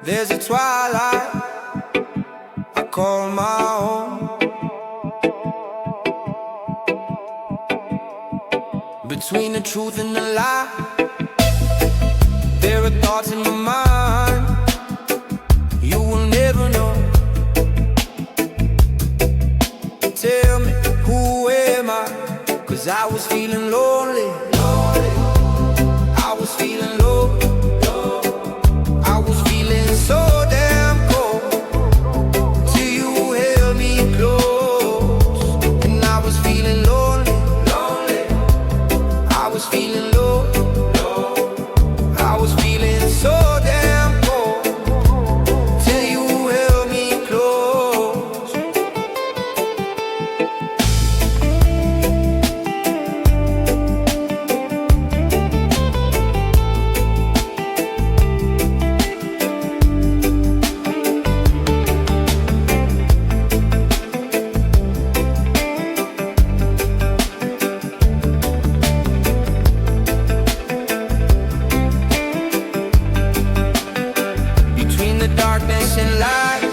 There's a twilight I call my own. Between the truth and the lie, there are thoughts in my mind you will never know. Tell me, who am I? 'Cause I was feeling lonely. I was feeling low. I was feeling so damn cold till you held me close. And I was feeling lonely. I was feeling low. I was feeling so damn cold till you held me close. Darkness and light,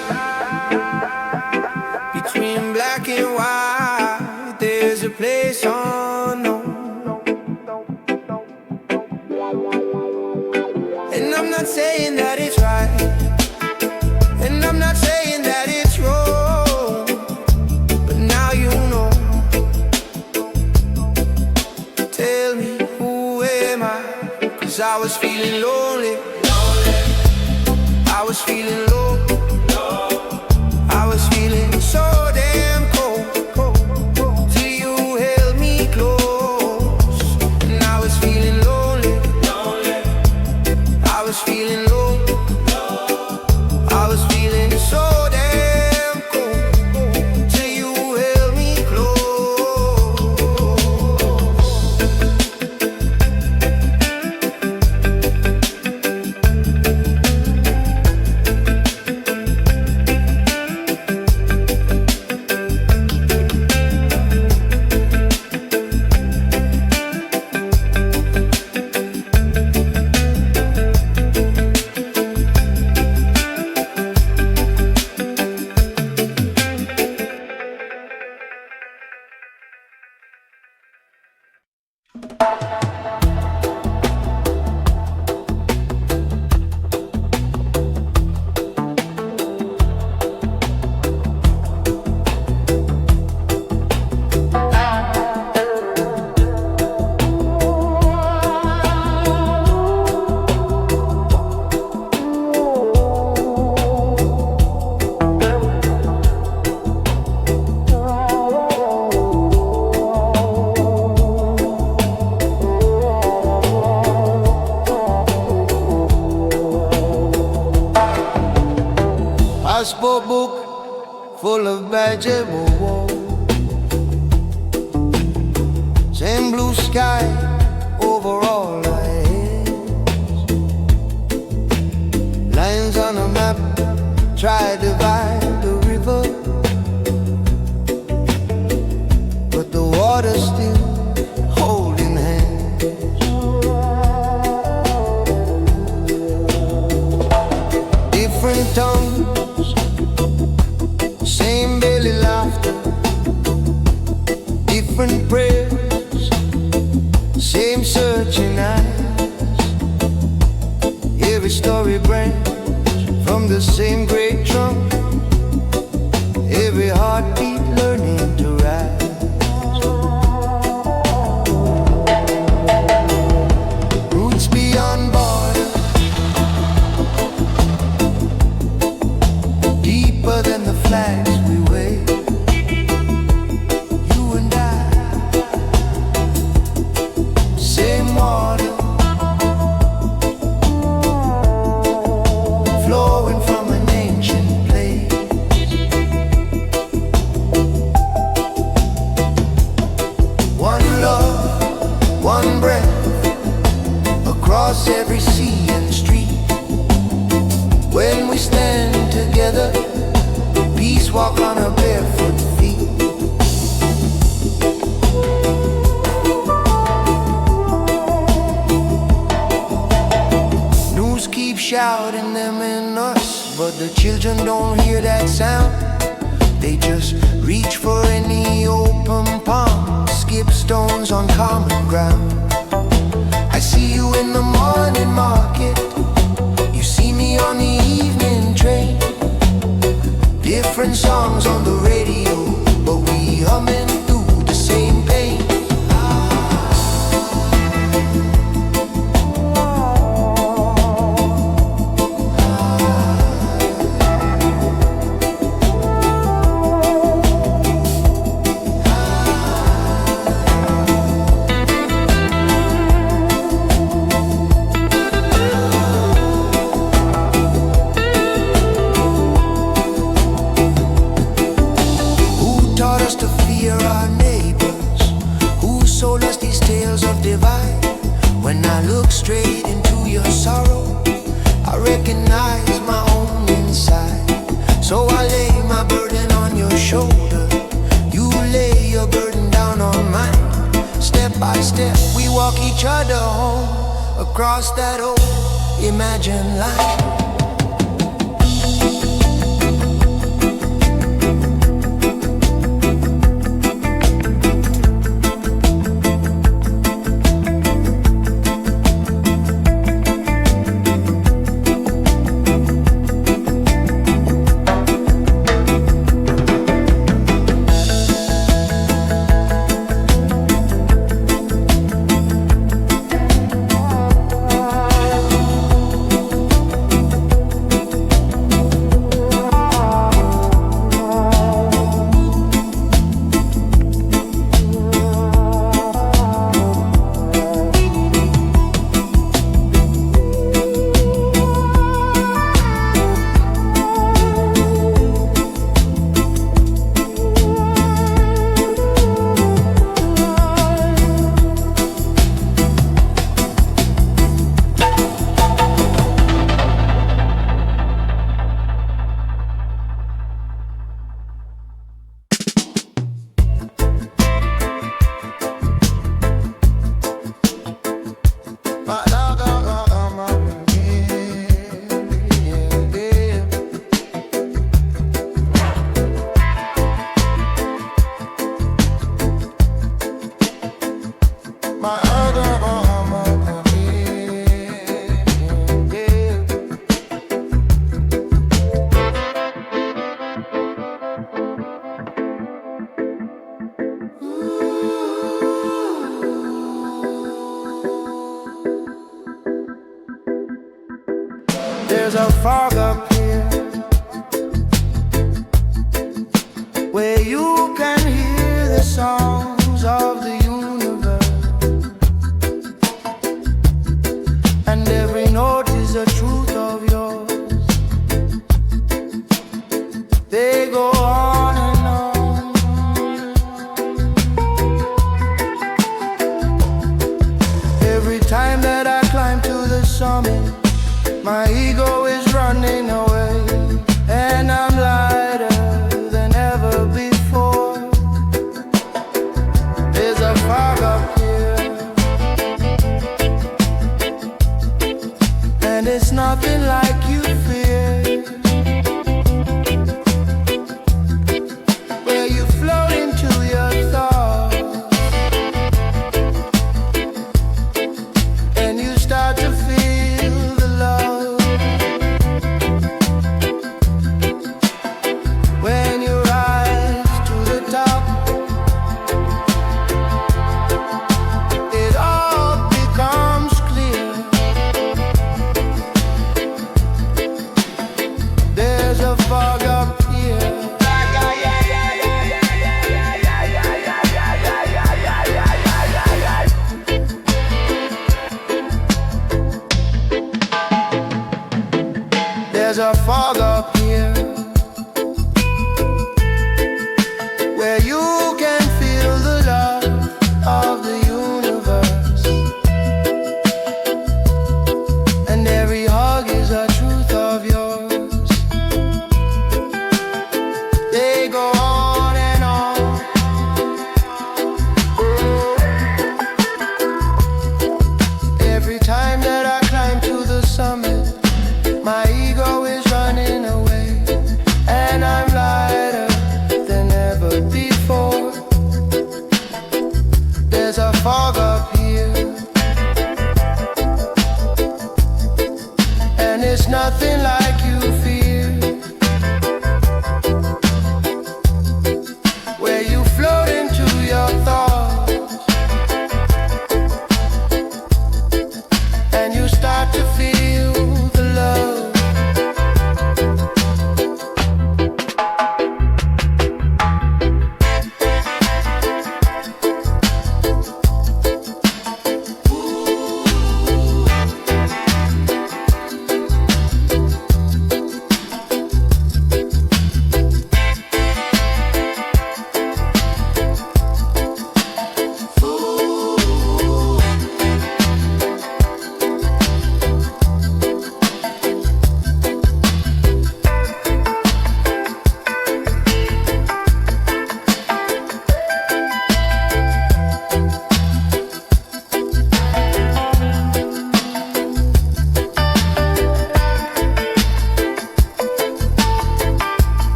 between black and white, there's a place unknown. And I'm not saying that it's right, and I'm not saying that it's wrong, but now you know. Tell me, who am I? 'Cause I was feeling lonely. I was feeling low. I was feeling so damn cold till you held me close. And I was feeling lonely. I was feeling low. I was feeling so damn cold till you held me passport book full of magic walls, same blue sky over all our heads. Lines on a map try to divide the river, but the water's still holding hands. Different tongues, same belly laughter, different prayers, same searching eyes. Every story branch from the same great trunk, every heartbeat learning to rise. Roots beyond borders, deeper than the flags we wave. You and I, same water, flowing from an ancient place. One love, one breath, across every sea and street. When we stand together, peace walk on our barefoot feet. News keeps shouting time in us, but the children don't hear that sound. They just reach for any open palm, skip stones on common ground. I see you in the morning market, you see me on the evening train. Different songs on the radio, but we humming through the same pain. When I look straight into your sorrow, I recognize my own inside. So I lay my burden on your shoulder, you lay your burden down on mine. Step by step we walk each other home, across that old imagined line. There's a fog up here where you can hear the songs of the universe, and every note is a truth of yours. They go on and on. Every time that I climb to the summit, my ego is running away, and I'm lighter than ever before. There's a fog up here, and it's nothing like you fear, where you float into your thoughts, and you start to feel the love. When you rise to the top, it all becomes clear. There's a fog up here. There's a fog up here where you can feel the love of the universe, and every hug is a truth of yours. They go on and on. Every time that I climb to the summit, my ego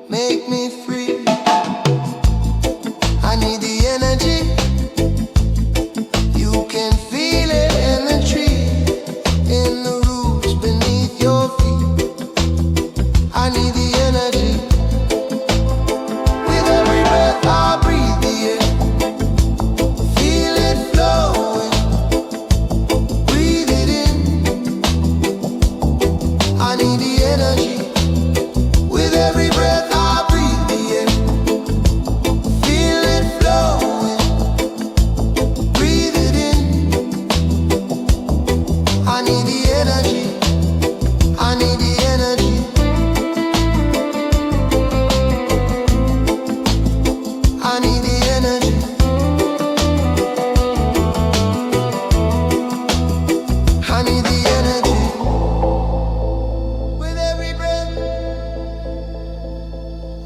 Make me free. I need the energy.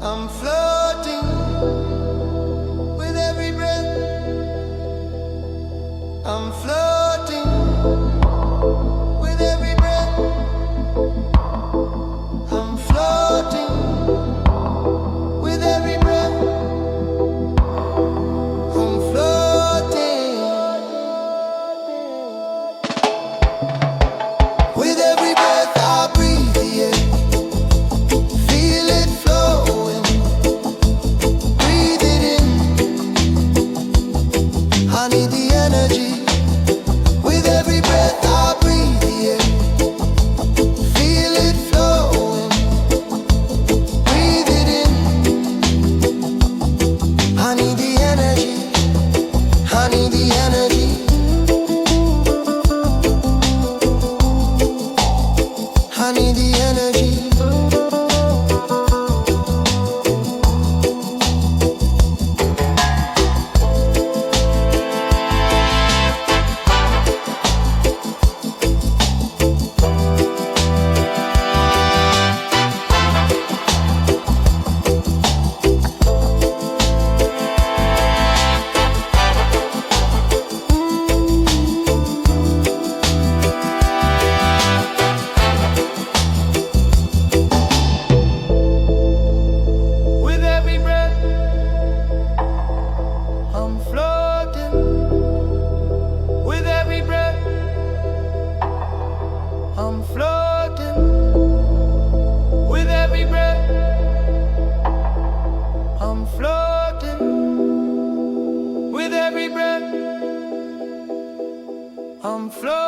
I'm floating with every breath. I'm floating with every breath. I'm floating with every breath. I'm floating with every breath I breathe the air. Feel it flowing. Breathe it in. I need the energy. With every breath I breathe the air. Feel it flowing. Breathe it in. I need the energy. I need the energy. I need the energy. With every breath, I'm floating. With every breath, I'm floating. With every breath, I'm floating. With every breath, I'm floating.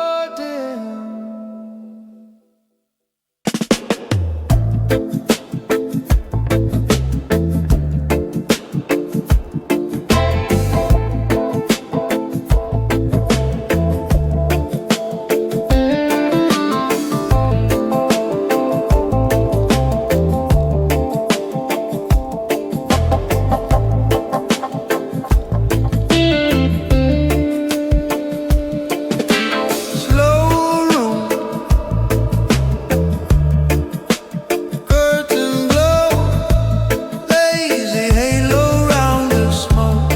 Slow room, curtain glow, lazy halo round the smoke.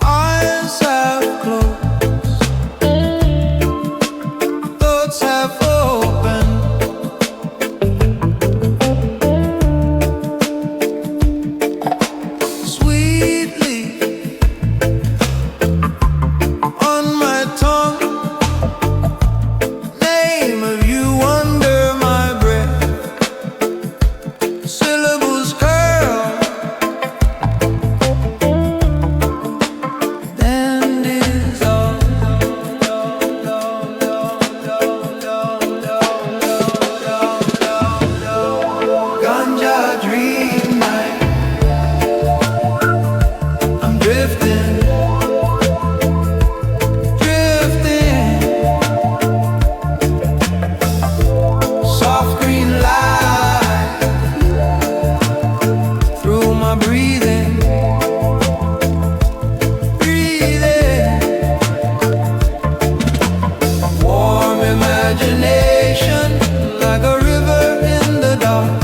Eyes have closed, thoughts have opened. Sweetly on my tongue, name of you under my breath. Syllables curl, then dissolve. Ganja dream night. I'm drifting, drifting. Soft green light through my breathing, breathing. Warm imagination like a river in the dark.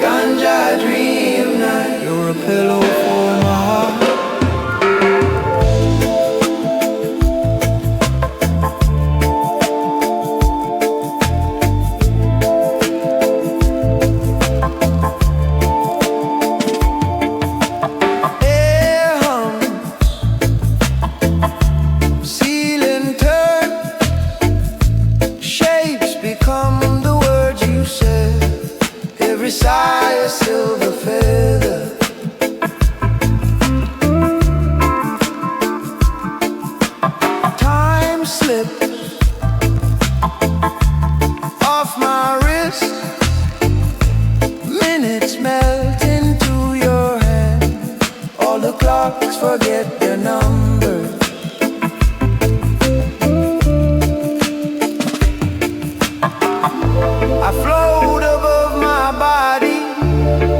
Ganja dream night, you're a pillow for my heart. Air hums, ceiling turns, shapes become the words you said. Every sigh a silver feather. Time slips off my wrist. Minutes melt into your hand. All the clocks forget their numbers. I float above my body.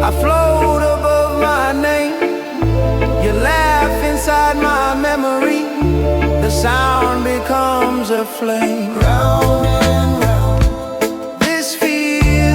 I float above my name. You laugh inside my memory. The sound becomes a flame. Round and round, this feels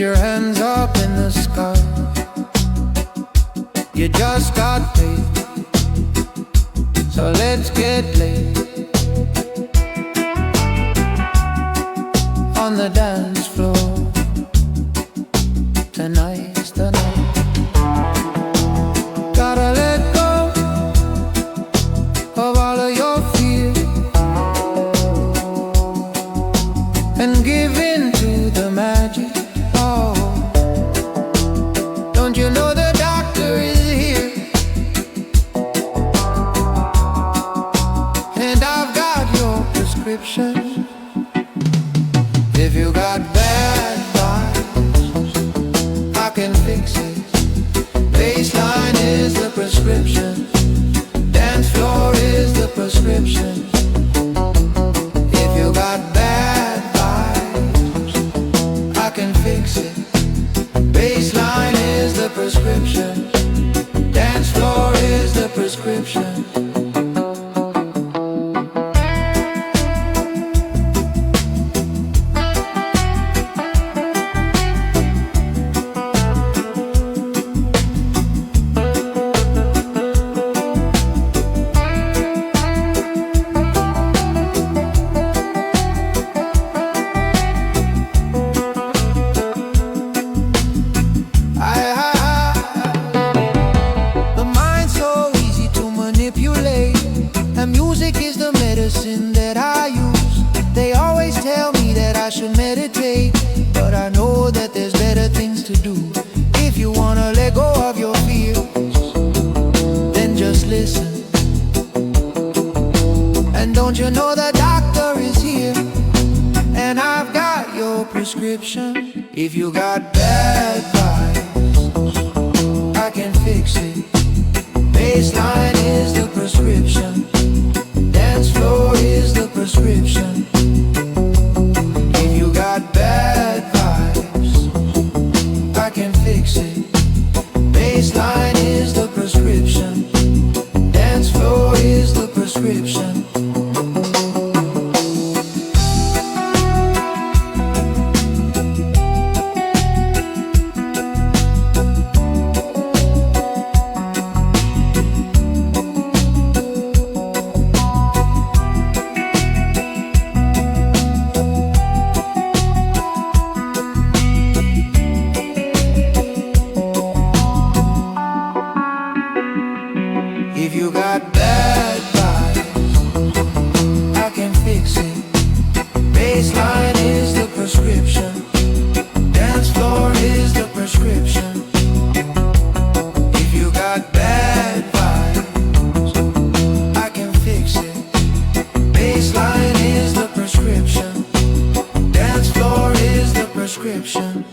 your hands up in the sky. You just got paid, so let's get laid on the dance floor. Tonight's the night. Gotta let go of all of your fear and give in to the magic. Oh, don't you know the doctor is here? And I've got your prescription. If you got bad vibes, I can fix it. Bassline is the prescription. Dance floor is the prescription. If you got bad vibes, I can fix it. Bassline is the prescription. Dance floor is the prescription. And music is the medicine that I use. They always tell me that I should meditate, but I know that there's better things to do. If you wanna let go of your fears, then just listen. And don't you know the doctor is here? And I've got your prescription. If you got bad vibes, I can fix it. Bassline is the prescription. Dance floor is the prescription. If you got bad vibes, I can fix it. Bassline is the prescription. Dance floor is the prescription. If you got bad vibes, I can fix it. Bassline is the prescription. Dance floor is the prescription. If you got bad vibes, I can fix it. Bassline is the prescription. Dance floor is the prescription.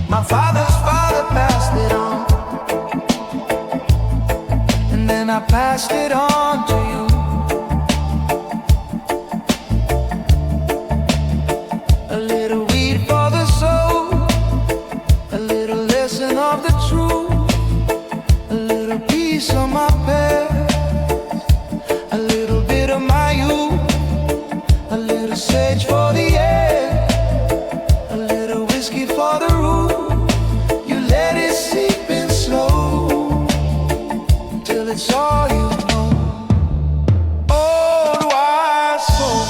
My father's father passed it on, and then I passed it on to you. A little weed for the soul, a little lesson of the truth, a little piece of my past, a little bit of my youth, a little sage for the air, a little whiskey for the root. Let it seep in slow till it's all you know. Old wise soul,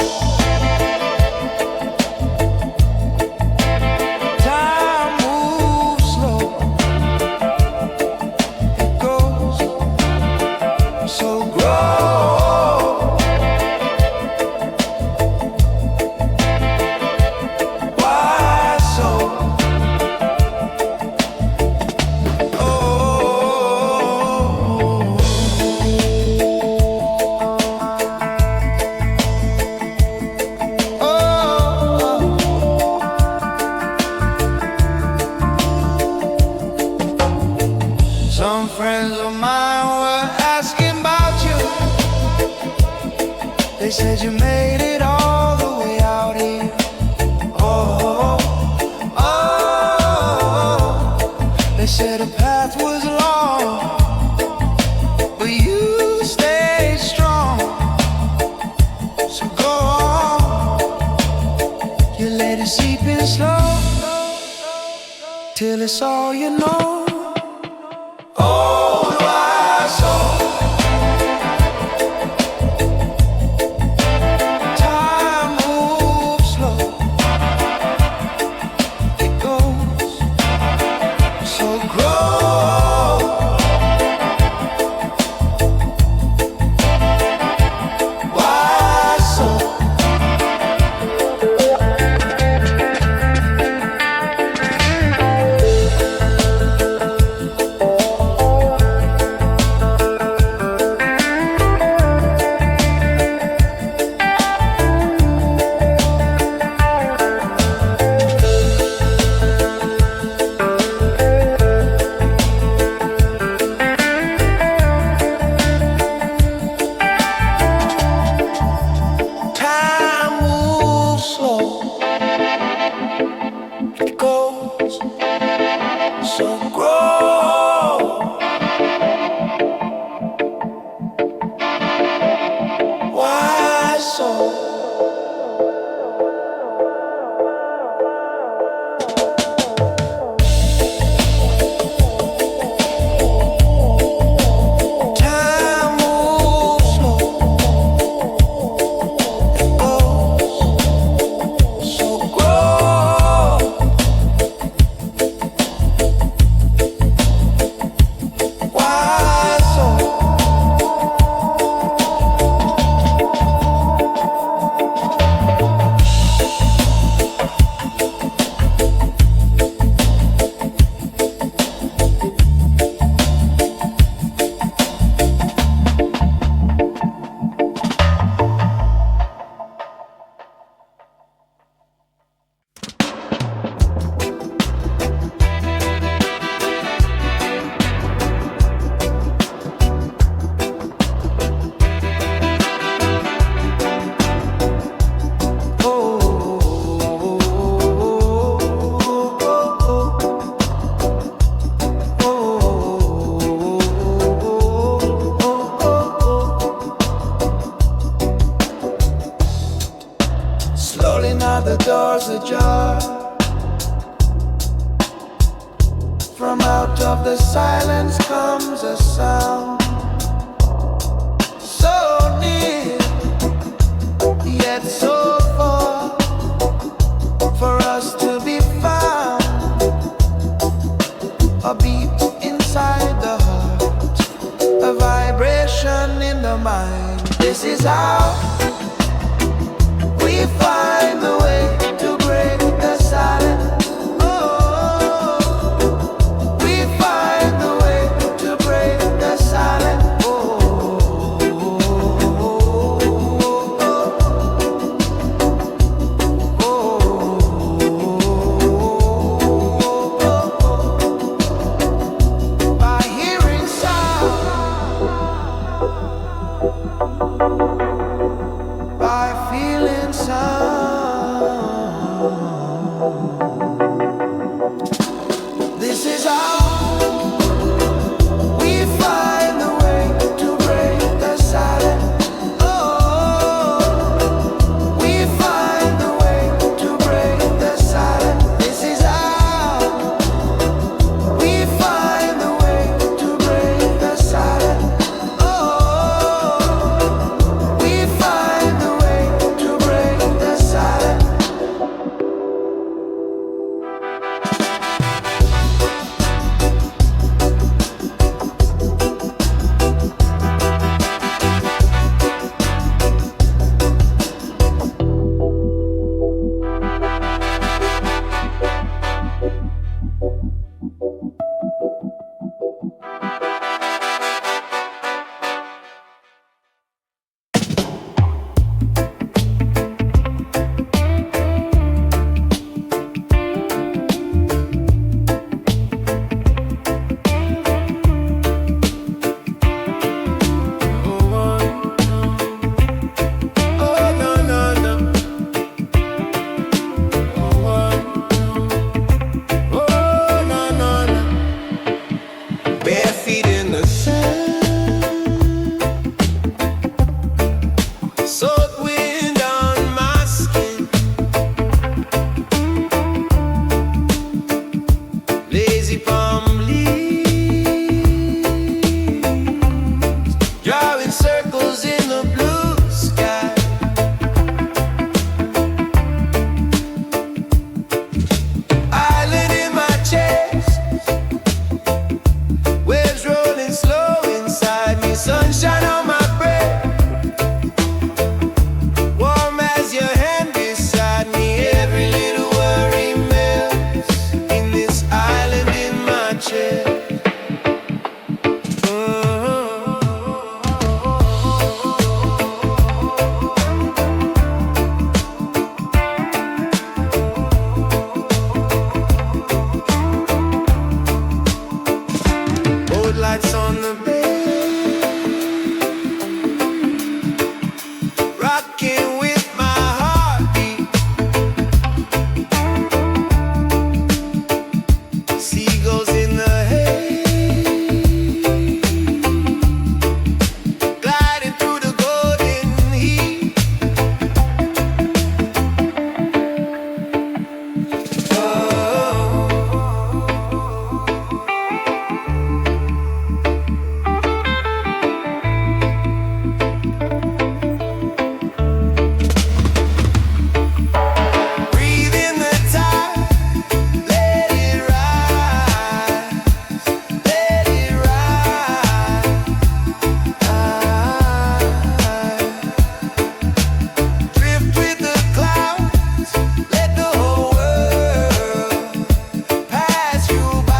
time moves slow. Some friends of mine were asking about you. They said you made it all the way out here. Oh, oh, they said the path was long, but you stayed strong. So go on, you let it seep in slow, till it's all you know. Oh, I saw time moves slow. It goes so grow. Why so? Time moves slow. It goes so grow. Why so? Time moves slow. It goes so grow. Why so? Slowly now the doors ajar. From out of the silence comes a sound, so near, yet so far, for us to be found. A beat inside the heart, a vibration in the mind. This is how we find the way to break the silence. Oh, we find the way to break the silence. Oh, oh, oh. By hearing sound, by feeling sound. on the bed, rocking with my heartbeat. Seagulls in the hay, gliding through the golden heat. Breathe in the tide, let it rise, let it rise. Drift with the clouds, let the whole world pass you by.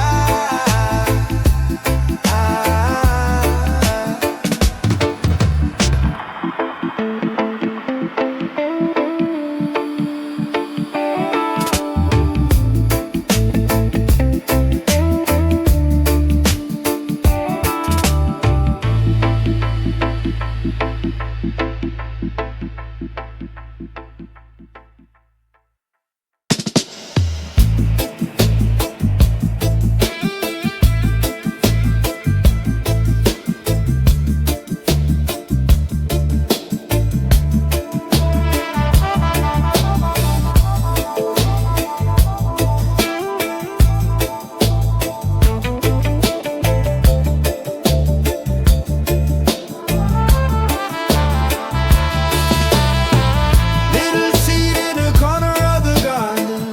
Little seed in the corner of the garden,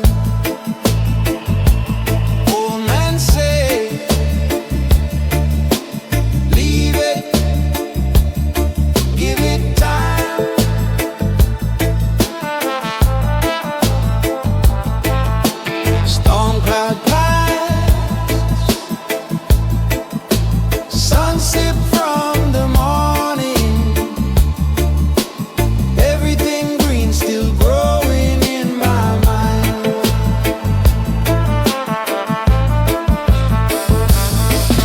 old man say, leave it, give it time. Storm cloud pass, sunset from the morning. Everything green still growing in my mind.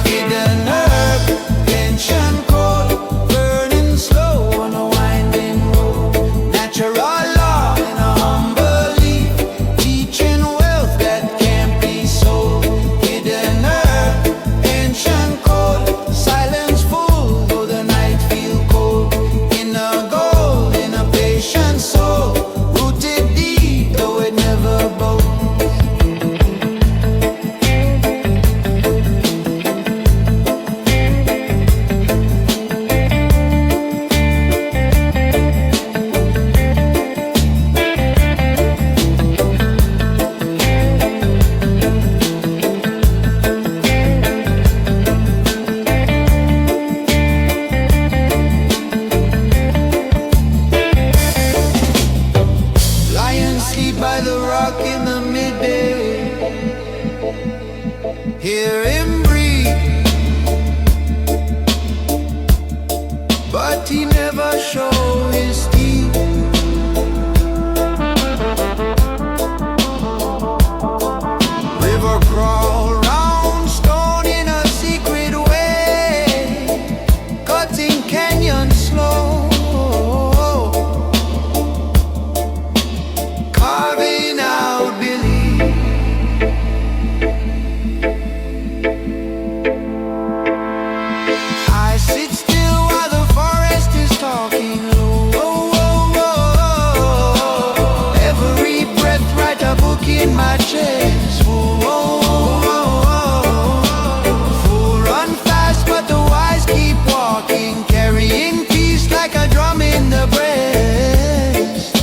Hidden herb, ancient cold, burning slow on a winding road. Natural law in a humble leaf, teaching wealth that can't be sold. Hidden herb, ancient cold, silence full, though the night feel cold. In a gold, in a patient soul, rooted deep, though it never bows. Lions sleep by the rock in the midday. Hear him breathe, but he never show his teeth. River crawl round stone in a secret way, cutting canyon slow, carving out belief. I sit still while the forest is talking low. Every breath write a book in my chest. Fool run fast, but the wise keep walking, carrying peace like a drum in the breast.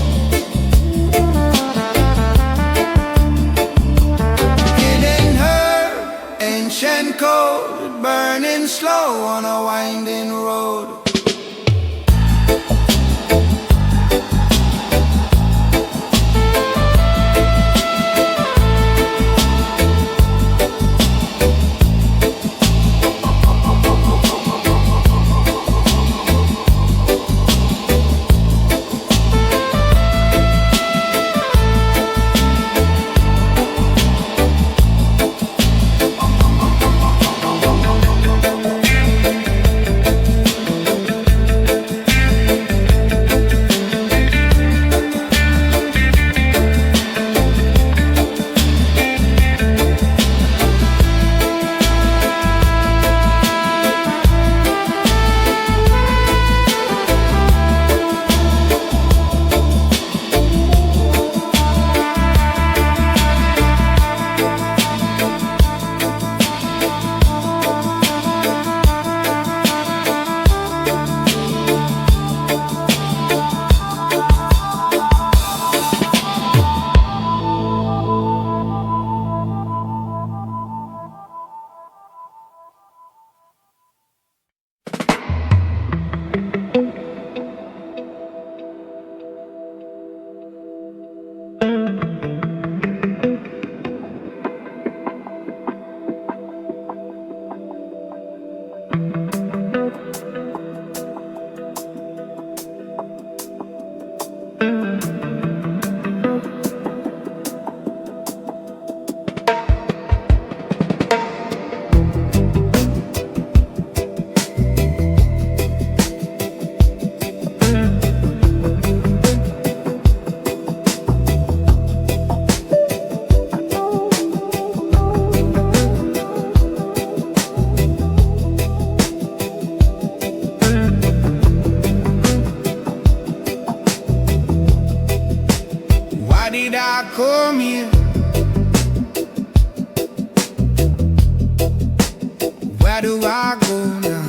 Hidden herb, ancient code, burning slow on a winding road. come here? Where do I go now?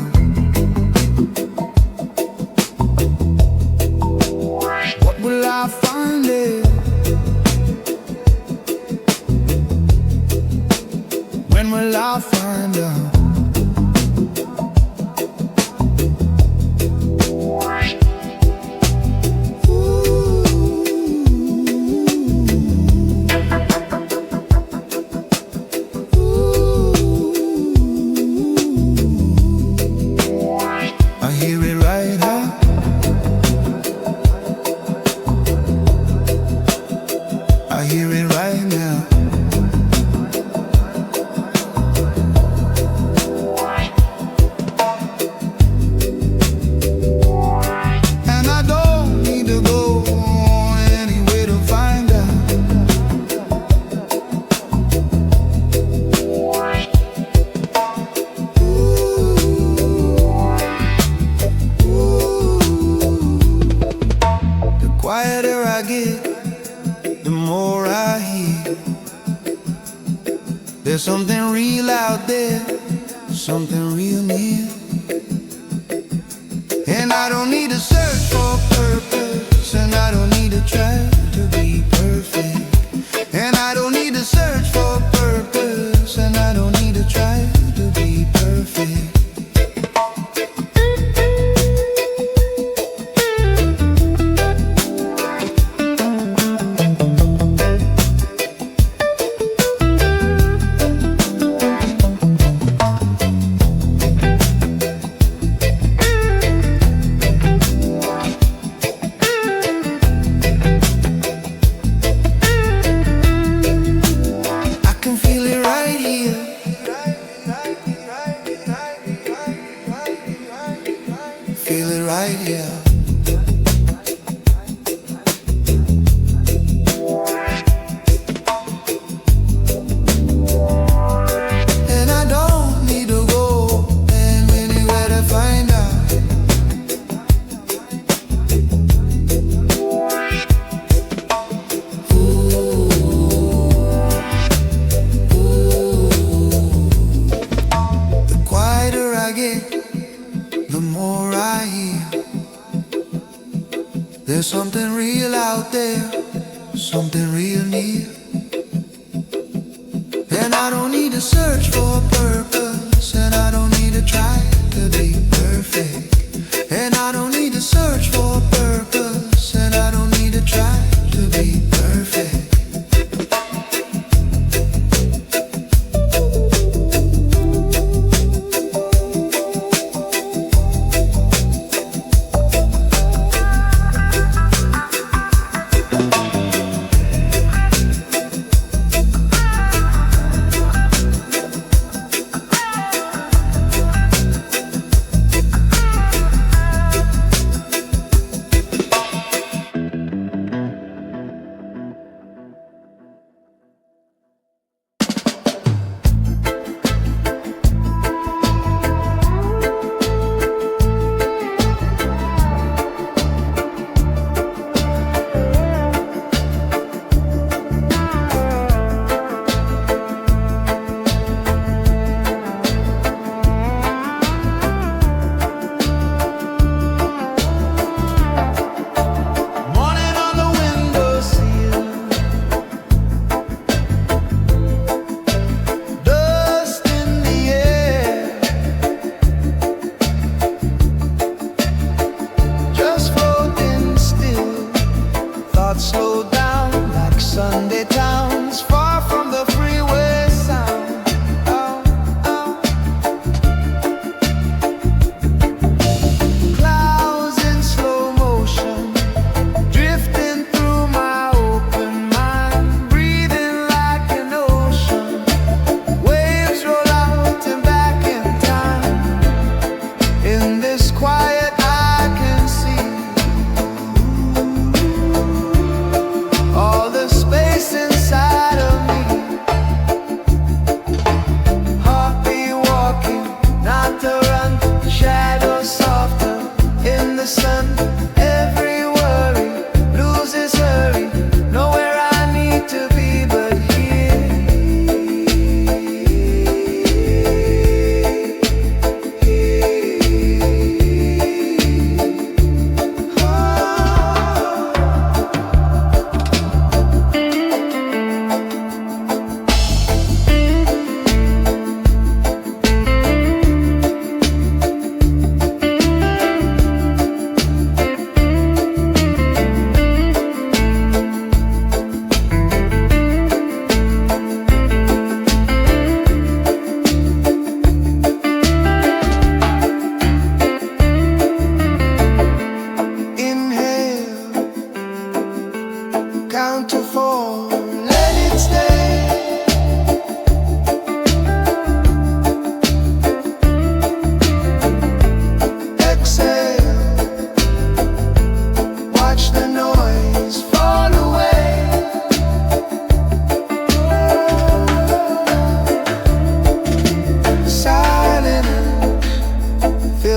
What will I find there? When will I find out? I hear it right now. I hear it right now. And I don't need to go anywhere to find out. The quieter I get, the more I hear. There's something real out there, something real near. And I don't need to search for purpose, and I don't need to try to be perfect. And I don't need to search for purpose, and I don't need to try to be perfect. Feel it right here. And I don't need to go anywhere to find out. The quieter I get, the more I hear. There's something real out there, something real near. And I don't need to search for a purpose, and I don't need to try to be perfect. And I don't need to search for a purpose, and I don't need to try to be perfect.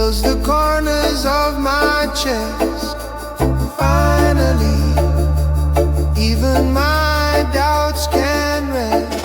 fills the corners of my chest. Finally, even my doubts can rest.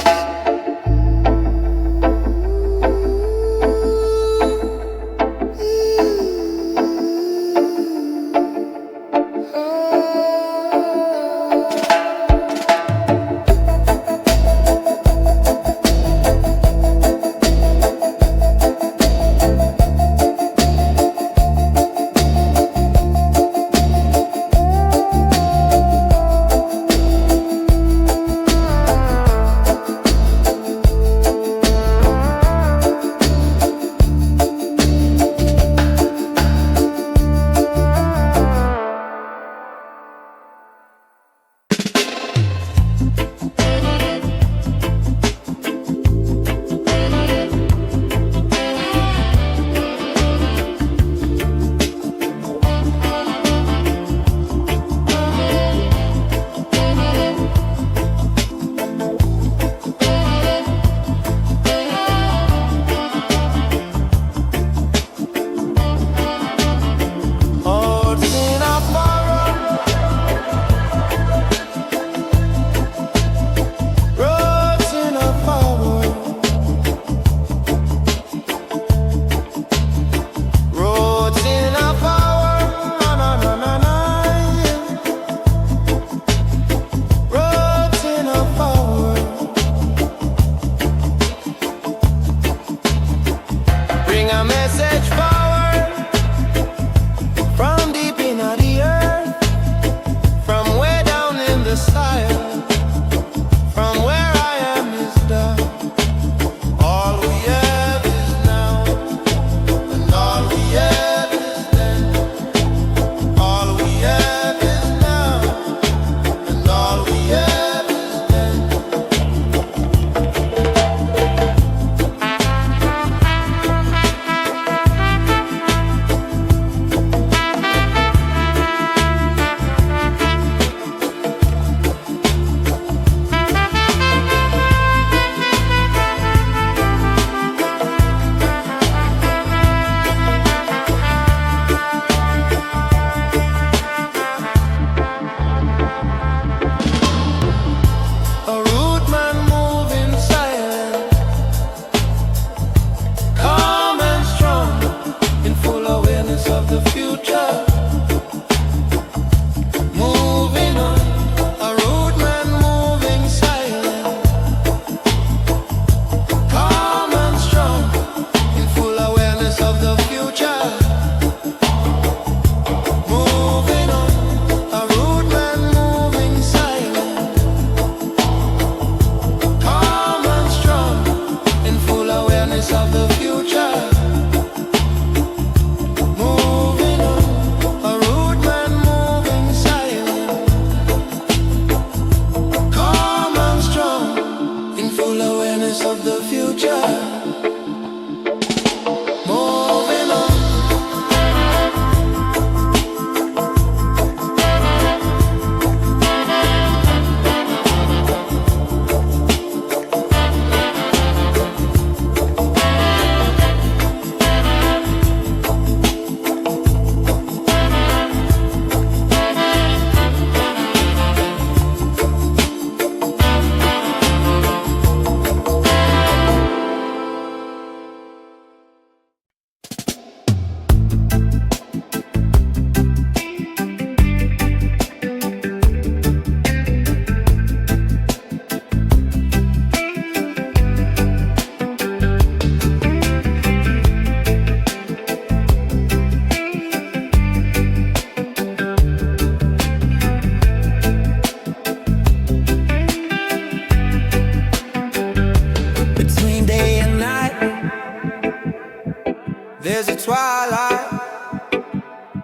There's a twilight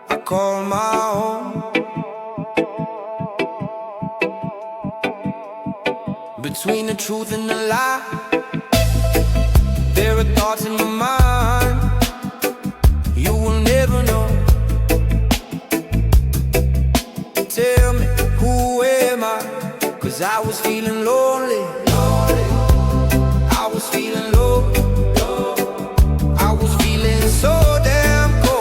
I call my home. Between the truth and the lie, there are thoughts in my mind you will never know. Tell me, who am I? 'Cause I was feeling lonely. I was feeling low. I was feeling so damn cold.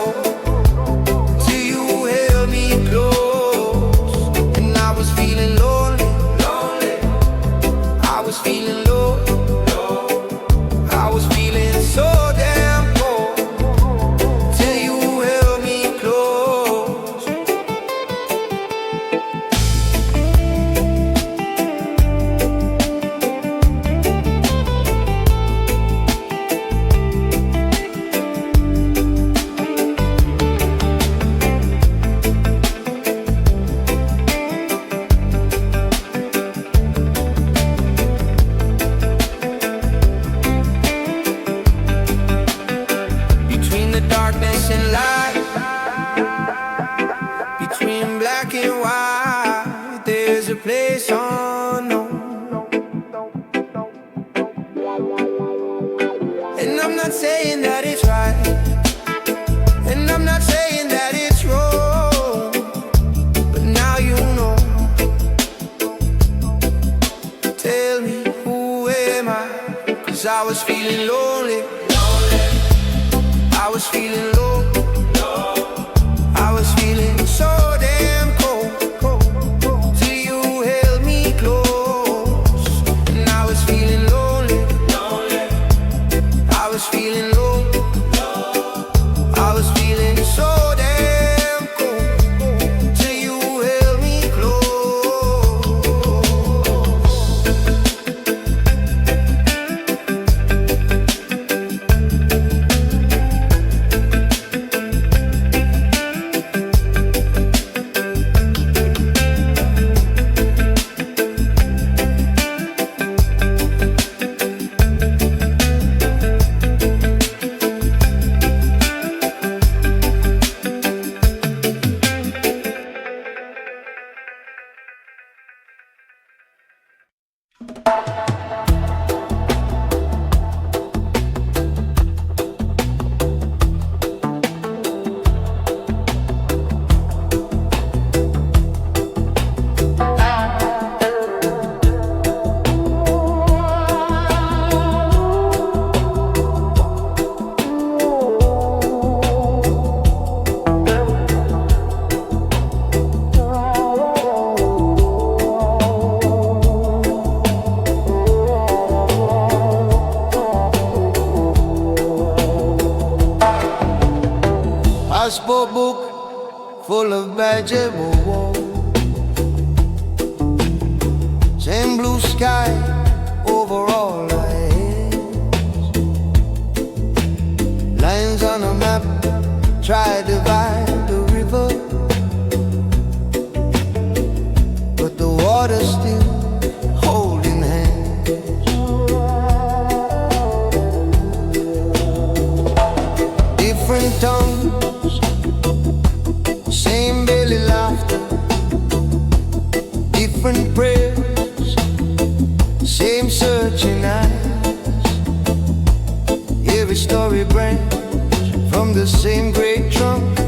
darkness and light, between black and white, there's a place unknown. And I'm not saying that it's right, and I'm not saying that it's wrong, but now you know. Tell me, who am I? 'Cause I was feeling lonely, I was feeling low, I was feeling so damn cold, till you held me close. And I was feeling lonely, I was feeling low, I was feeling so damn cold, till you held me passport book full of badges, same blue sky over all our heads. Lines on a map try to divide the river, but the water's still holding hands. Different tongues, same belly laughter, different prayers, same searching eyes. Every story branch from the same great trunk,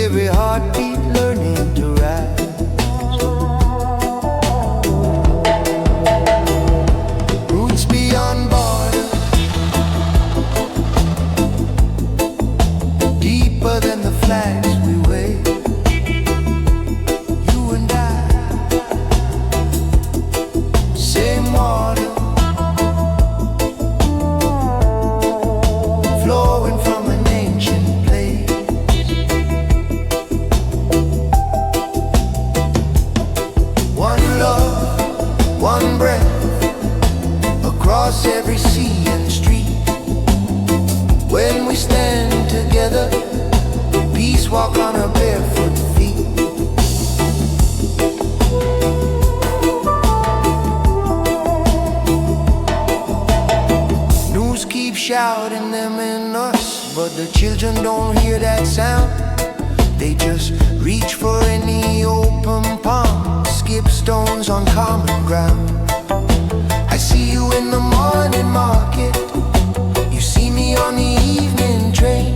every heartbeat learning to rise. Roots beyond borders, deeper than the flags we wave. You and I, same water, flowing from an ancient place. One love, one breath, across every sea and street. When we stand together, peace walk on our barefoot feet. News keep shouting them in us, but the children don't hear that sound. They just reach for any open palm, skip stones on common ground. I see you in the morning market, you see me on the evening train.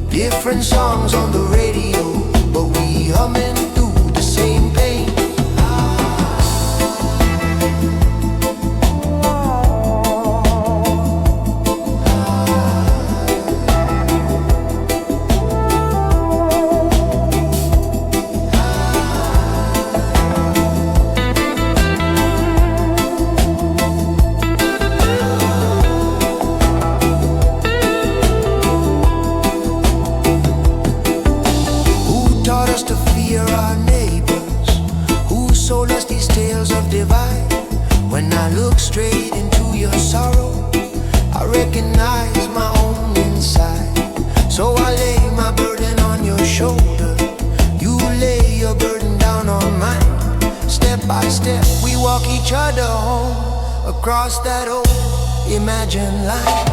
Different songs on the radio, but we humming through the same pain. When I look straight into your sorrow, I recognize my own inside. So I lay my burden on your shoulder, you lay your burden down on mine. Step by step we walk each other home, across that old imagined line.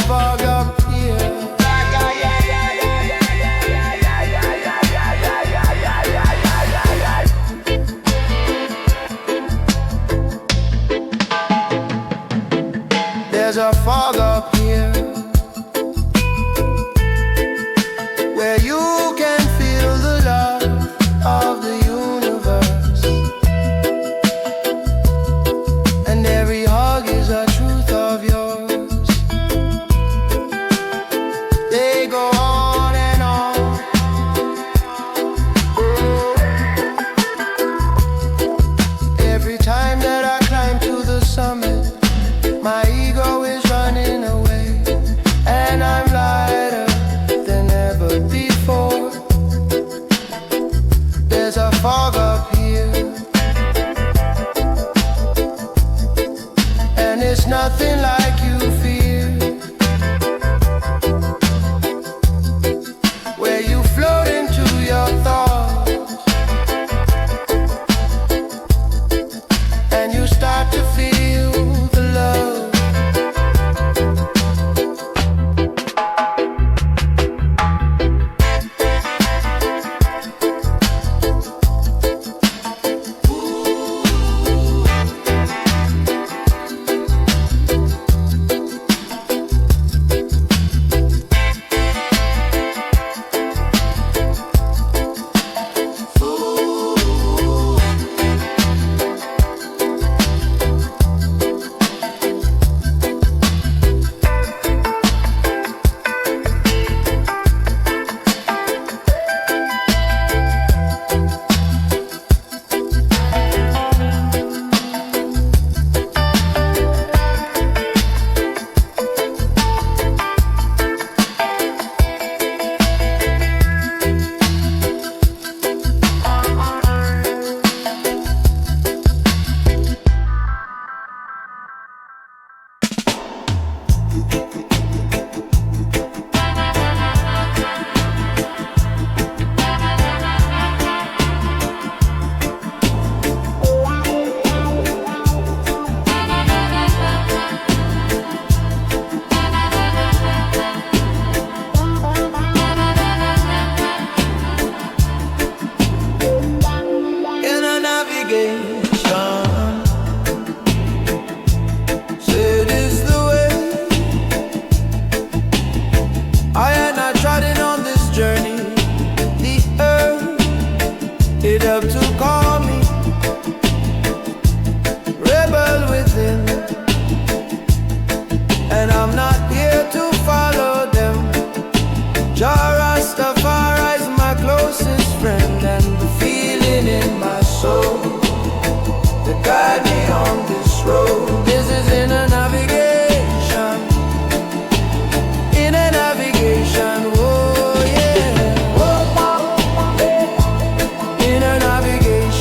fog up here. There's a fog up here where you can feel the love of the universe, and every hug is a truth of yours. They go on and on. Every time that I climb to the summit, my ego is running away, and I'm lighter than ever before. There's a fog up here, and it's nothing like you fear, where you float into your thoughts, and you start to feel the love. Up to call me rebel within, and I'm not here to follow them. Jah Rastafari is my closest friend, and the feeling in my soul that guide me on this road. This is in a navigation, in a navigation. Oh yeah, in a navigation.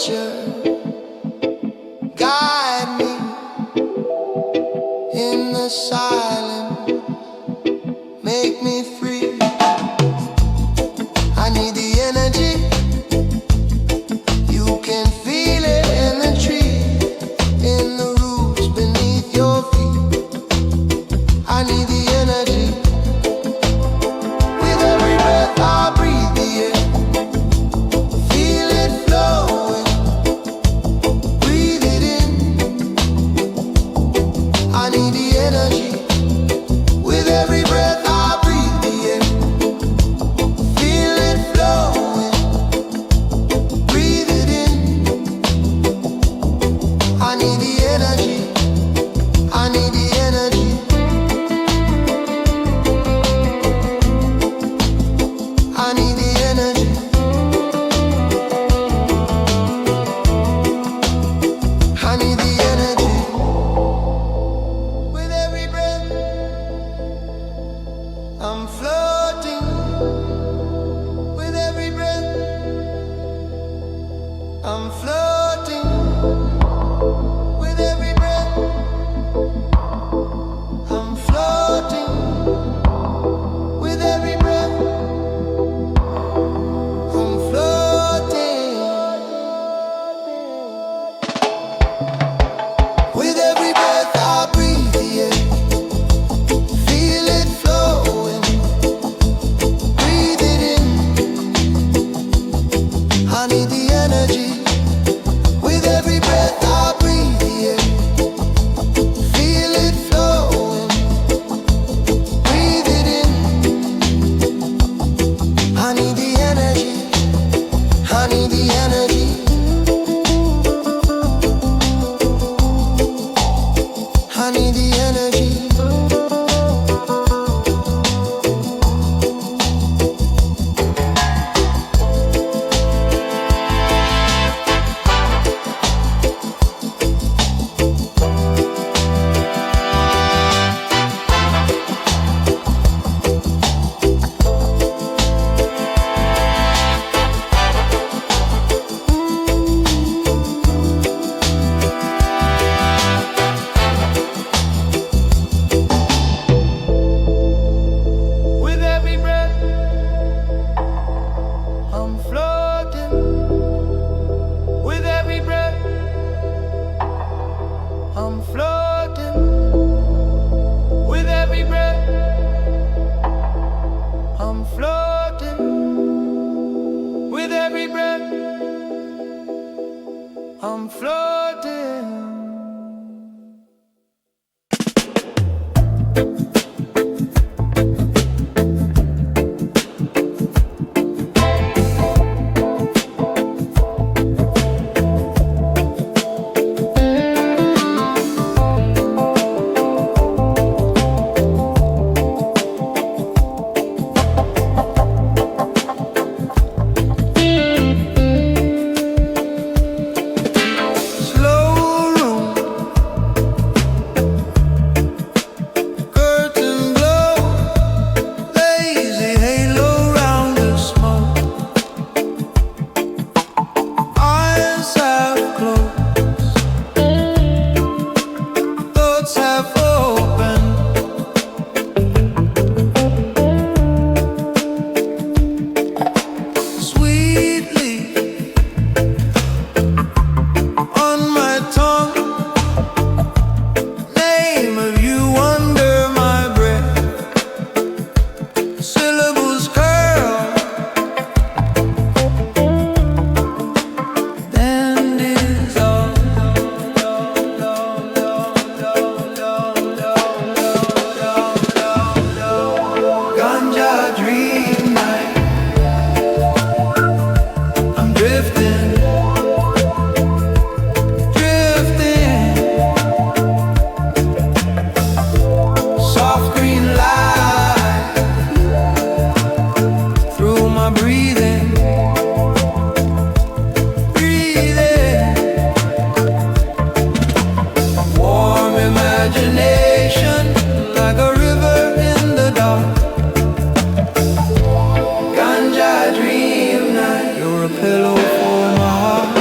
nature, guide me in the silence, make me free. I need the energy, you can feel it in the tree, in the roots beneath your feet. I need the energy, with every breath I breathe the air, feel it flowing, breathe it in. I need the energy, with every breath I breathe the air, feel it flowing, breathe it in. I need the energy, I need the energy, I need the energy, I need the energy. With every breath I'm floating, with every breath I'm floating, with every breath I'm floating, with every breath I'm floating, with every breath I breathe the air, feel it flowing, breathe it in. I need the energy, with every breath I breathe the air, feel it flowing, breathe it in. I need the energy, I need the energy, I need the energy. With every breath I'm floating, with every breath I'm floating, with every breath I'm floating, with every breath I'm floating. Slow room, curtain glow, lazy halo round the smoke. Eyes have closed, thoughts have opened. Sweetly on my tongue, name of you under my breath. Syllables curl, then dissolve. Ganja dream night, I'm drifting, drifting. Soft green light through my breathing, breathing. Warm imagination like a river in the dark. Ganja dream night, you're a pillow for my heart.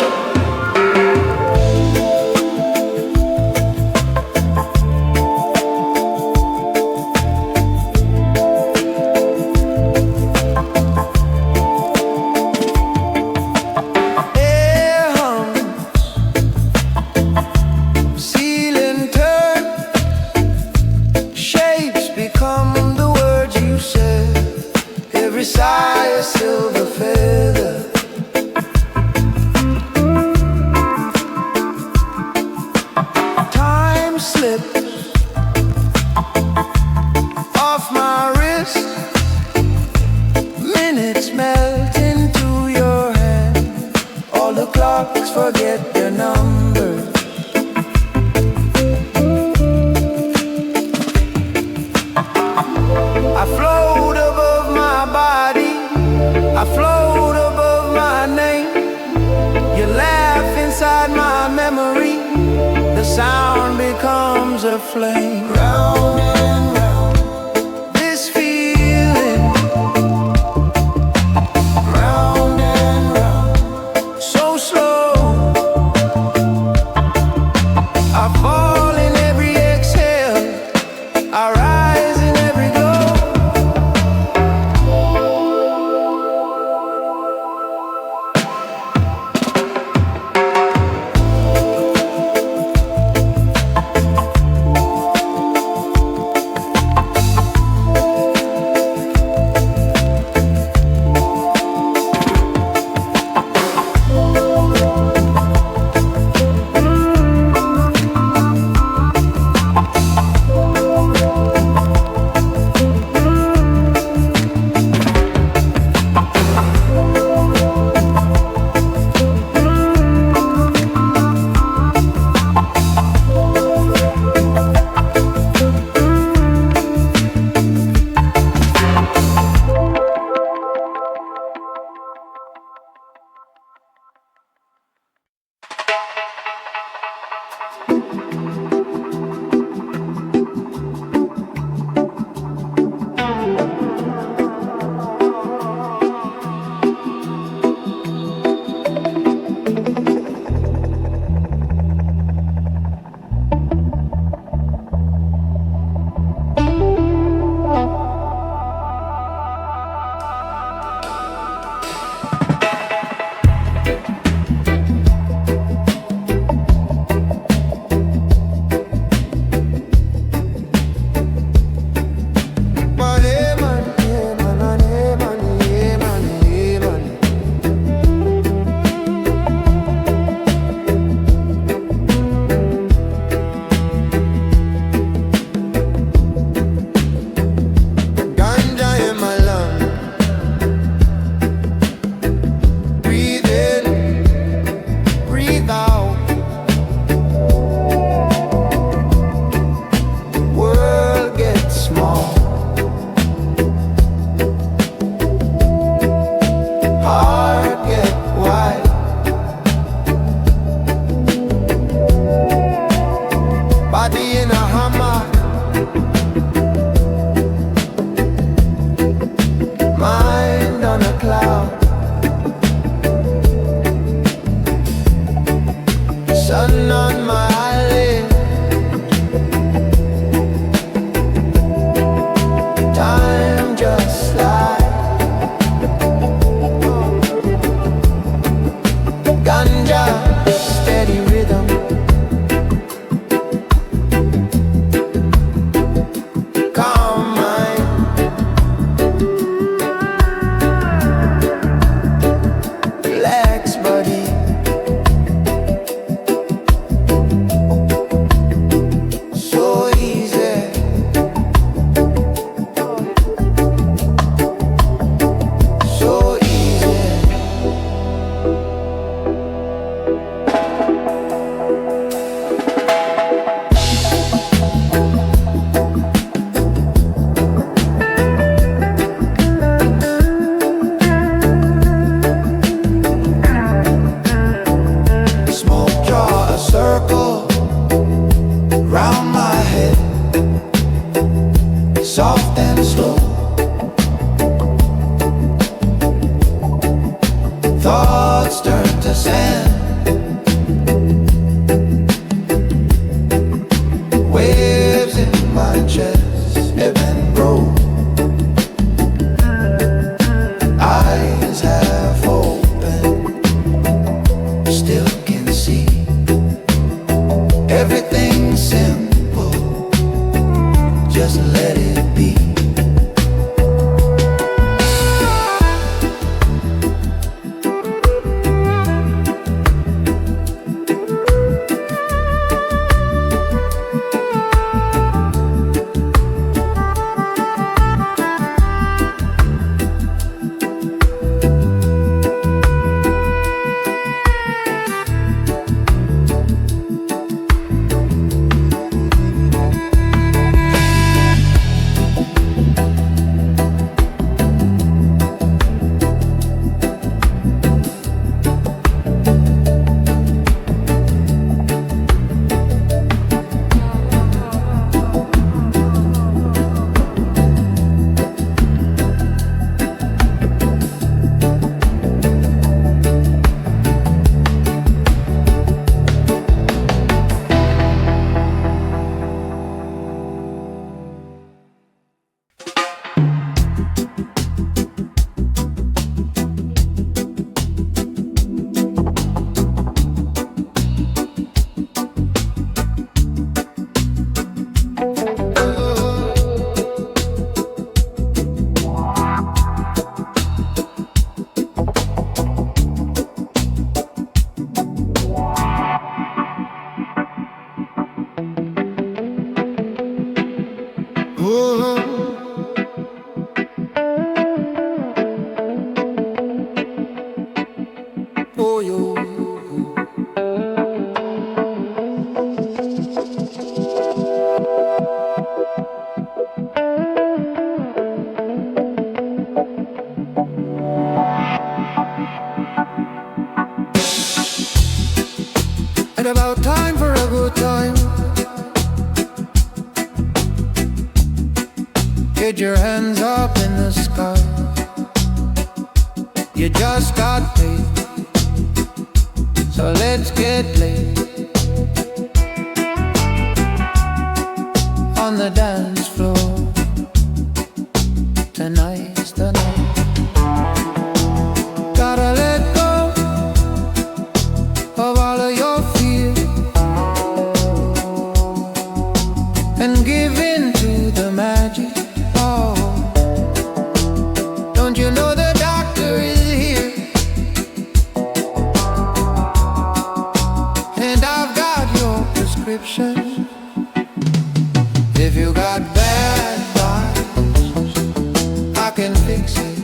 sigh a silver feather. Time slipped off my wrist. Minutes melt into your hand. All the clocks forget their numbers. I float above my body, I float above my name. You laugh inside my memory, the sound becomes a flame. Round and round, this feeling. Round and round, so slow. I fall in every exhale, I rise in every glow. Sun on my eyelid, time just slides. Ganja, steady rhythm. Calm mind. Relax body. Circle round my head, soft and slow. Thoughts turn to sand. Waves in my chest ebb and grow. Eyes half open, still can see. Everything's simple, just let it be. Right about time for a good time. Get your hands up in the sky. You just got paid, so let's get laid on the dance floor. Tonight's the night. Gotta let go of all of your fears and give in to the magic. Oh, don't you know the doctor is here? And I've got your prescription. If you got bad vibes, I can fix it.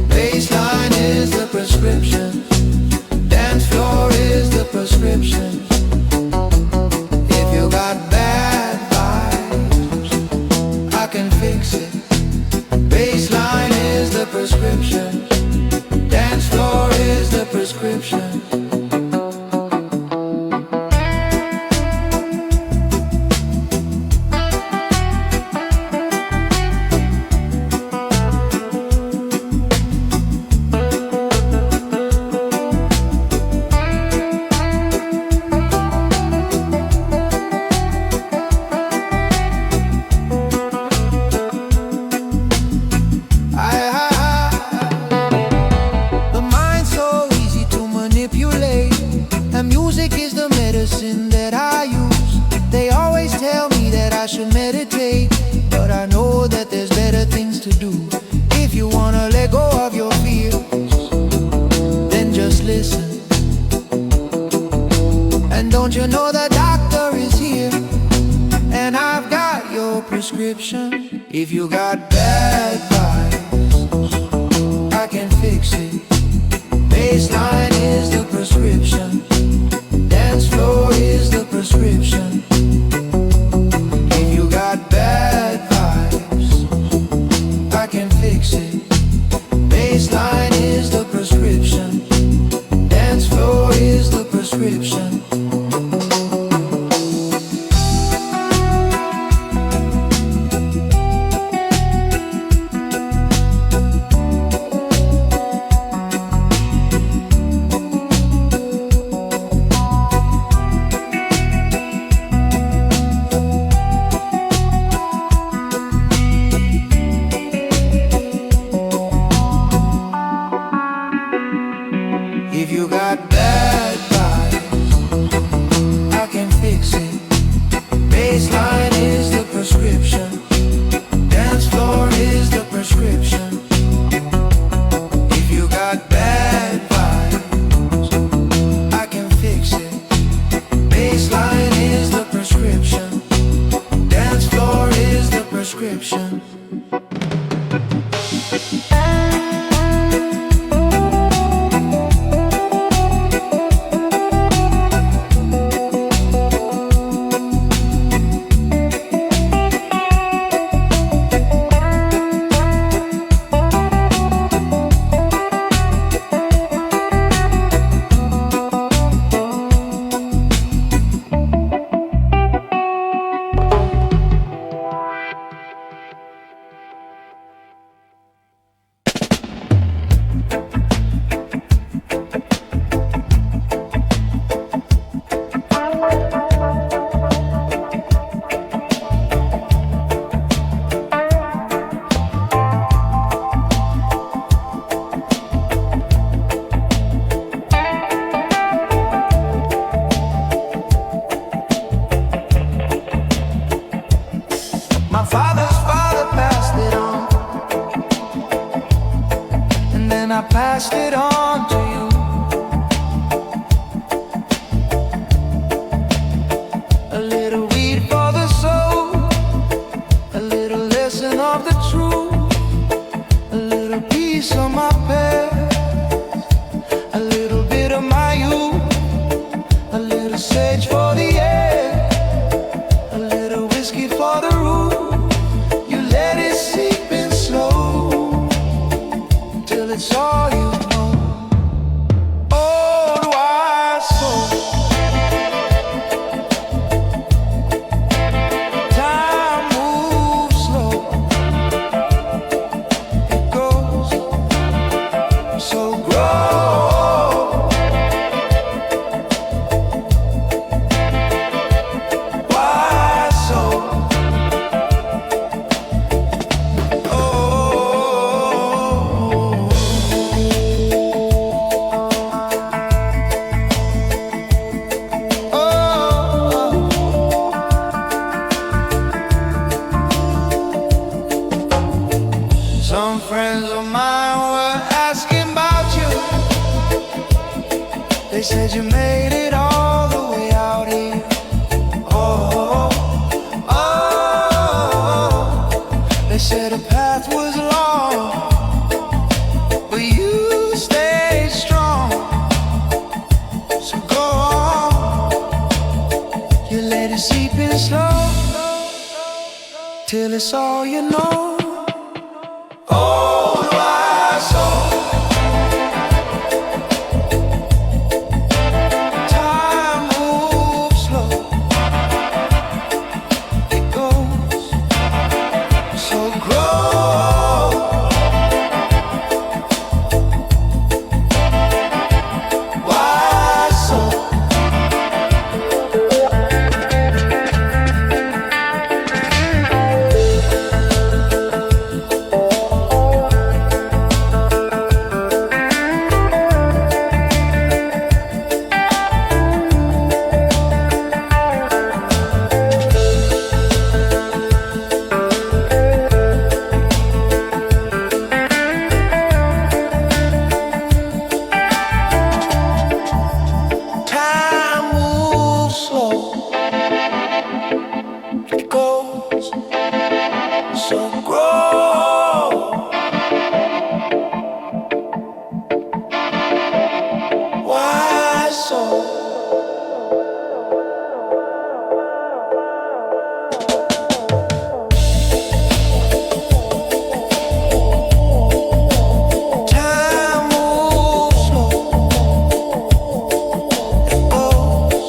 Bassline is the prescription. Dance floor is the prescription. If you got bad vibes, I can fix it. Bassline is the prescription. Dance floor is the prescription. Music is the medicine that I use. They always tell me that I should meditate, but I know that there's better things to do. If you wanna let go of your fears, then just listen. And don't you know the doctor is here? And I've got your prescription. If you got bad vibes, I can fix it. Bassline is the prescription. Dance floor is the prescription. If you got bad vibes, I can fix it. Bassline is the prescription. Dance floor is the prescription. If you got bad vibes, I can fix it. Bassline is the prescription. Dance floor is the prescription. If you got bad vibes, I can fix it. Bassline is the prescription. Dance floor is the prescription. My father's father passed it on, and then I passed it on to you. A little weed for the soul, a little lesson of the truth, a little piece of my past, a little bit of my youth, a little sage for the air, a little whiskey for the root. Let it seep in slow till it's all you know. Old wise soul. They said you made it all the way out here. Oh, oh. They said the path was long, but you stayed strong. So go on, you let it seep in slow, till it's all you know. Oh, my soul. Time moves slow. It goes so grow. Why so? Time moves slow. It goes so grow. Why so? Time moves slow. It goes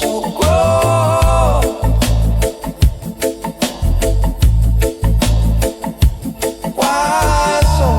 so grow. Why so?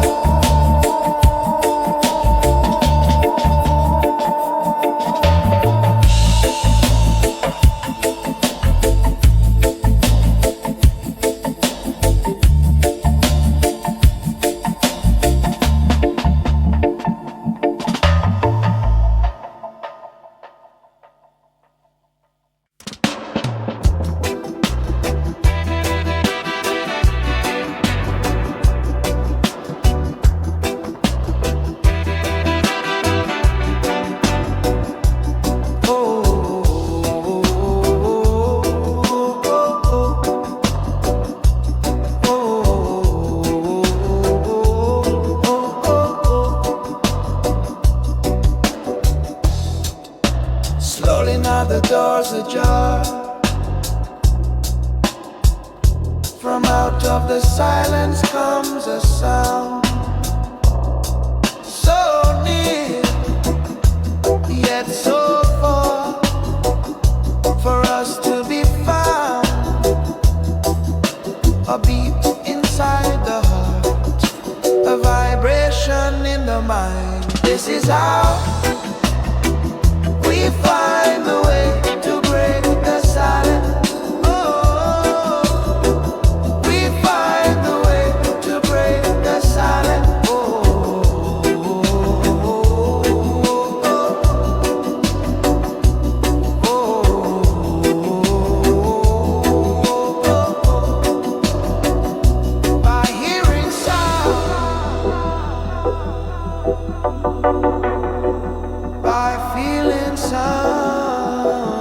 Slowly now the doors ajar. From out of the silence comes a sound, so near, yet so far, for us to be found. A beat inside the heart, a vibration in the mind. This is how we find the way to break the silence. Oh, we find the way to break the silence. Oh, by hearing sound, by feeling sound.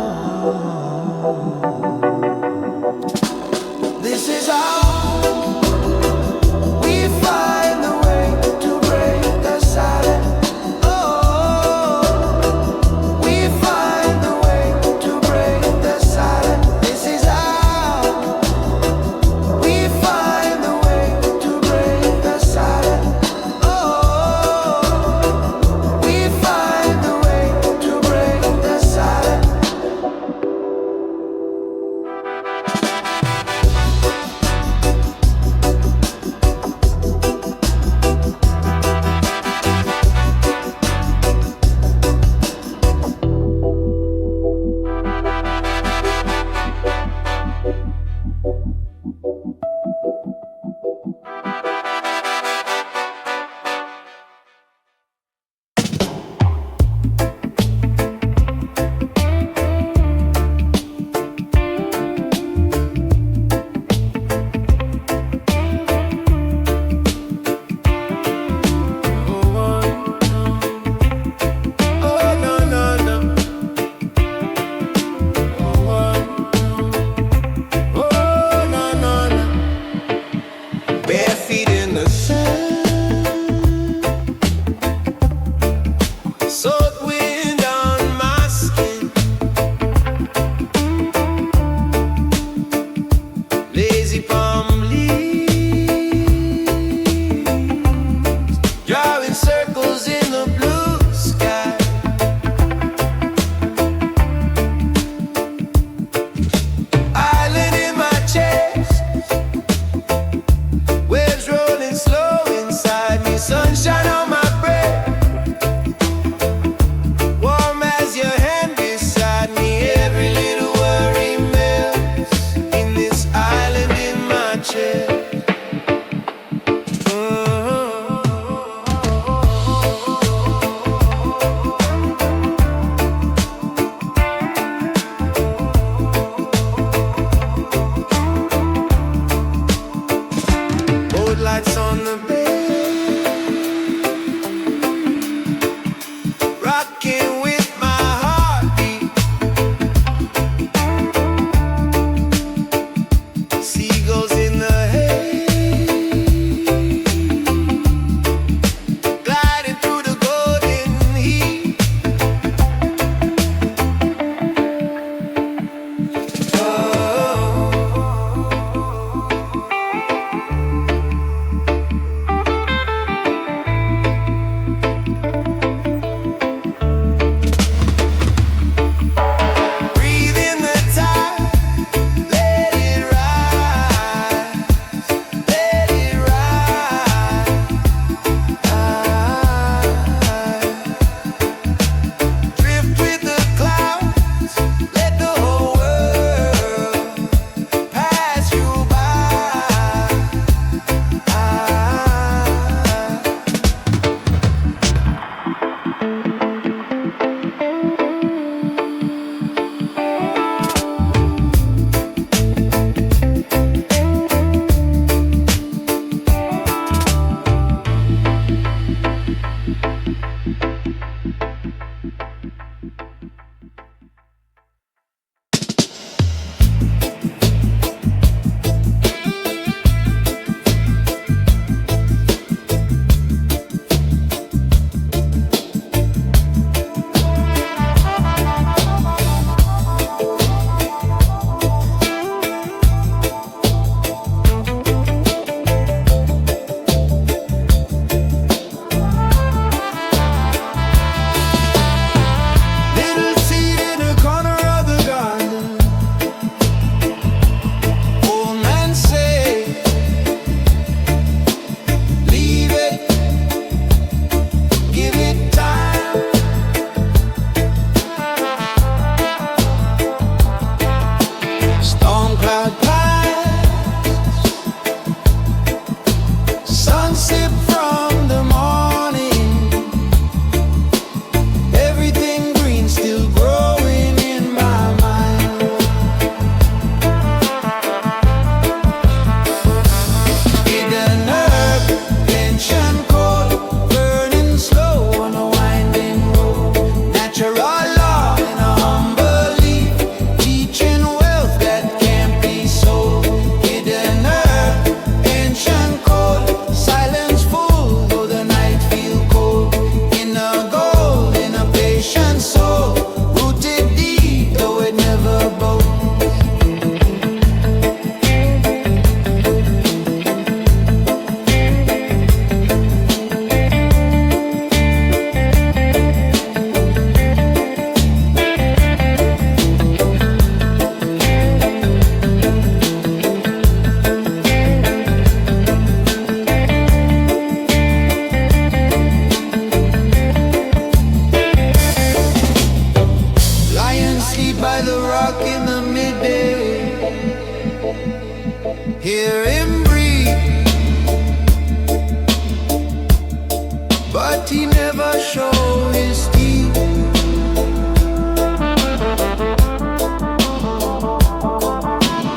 but he never showed his teeth.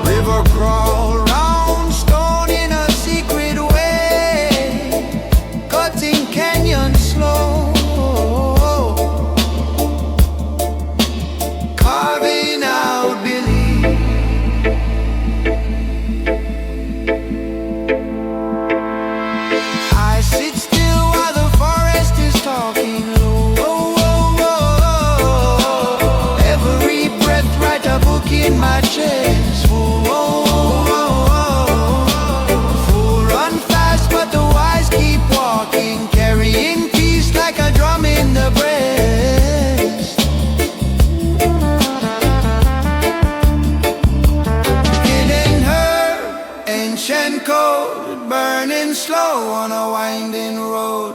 River crawl round stone in a secret way, cutting canyon slow, carving out belief. I sit still while the forest is talking low. Every breath write a book in my chest. Fool run fast, but the wise keep walking, carrying peace like a drum in the breast. Hidden her ancient code, burning slow on a winding road.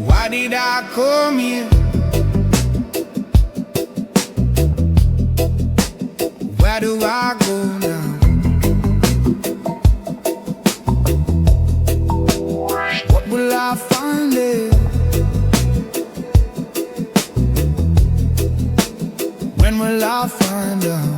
Why did I come here? Where do I go now? What will I find there? When will I find out?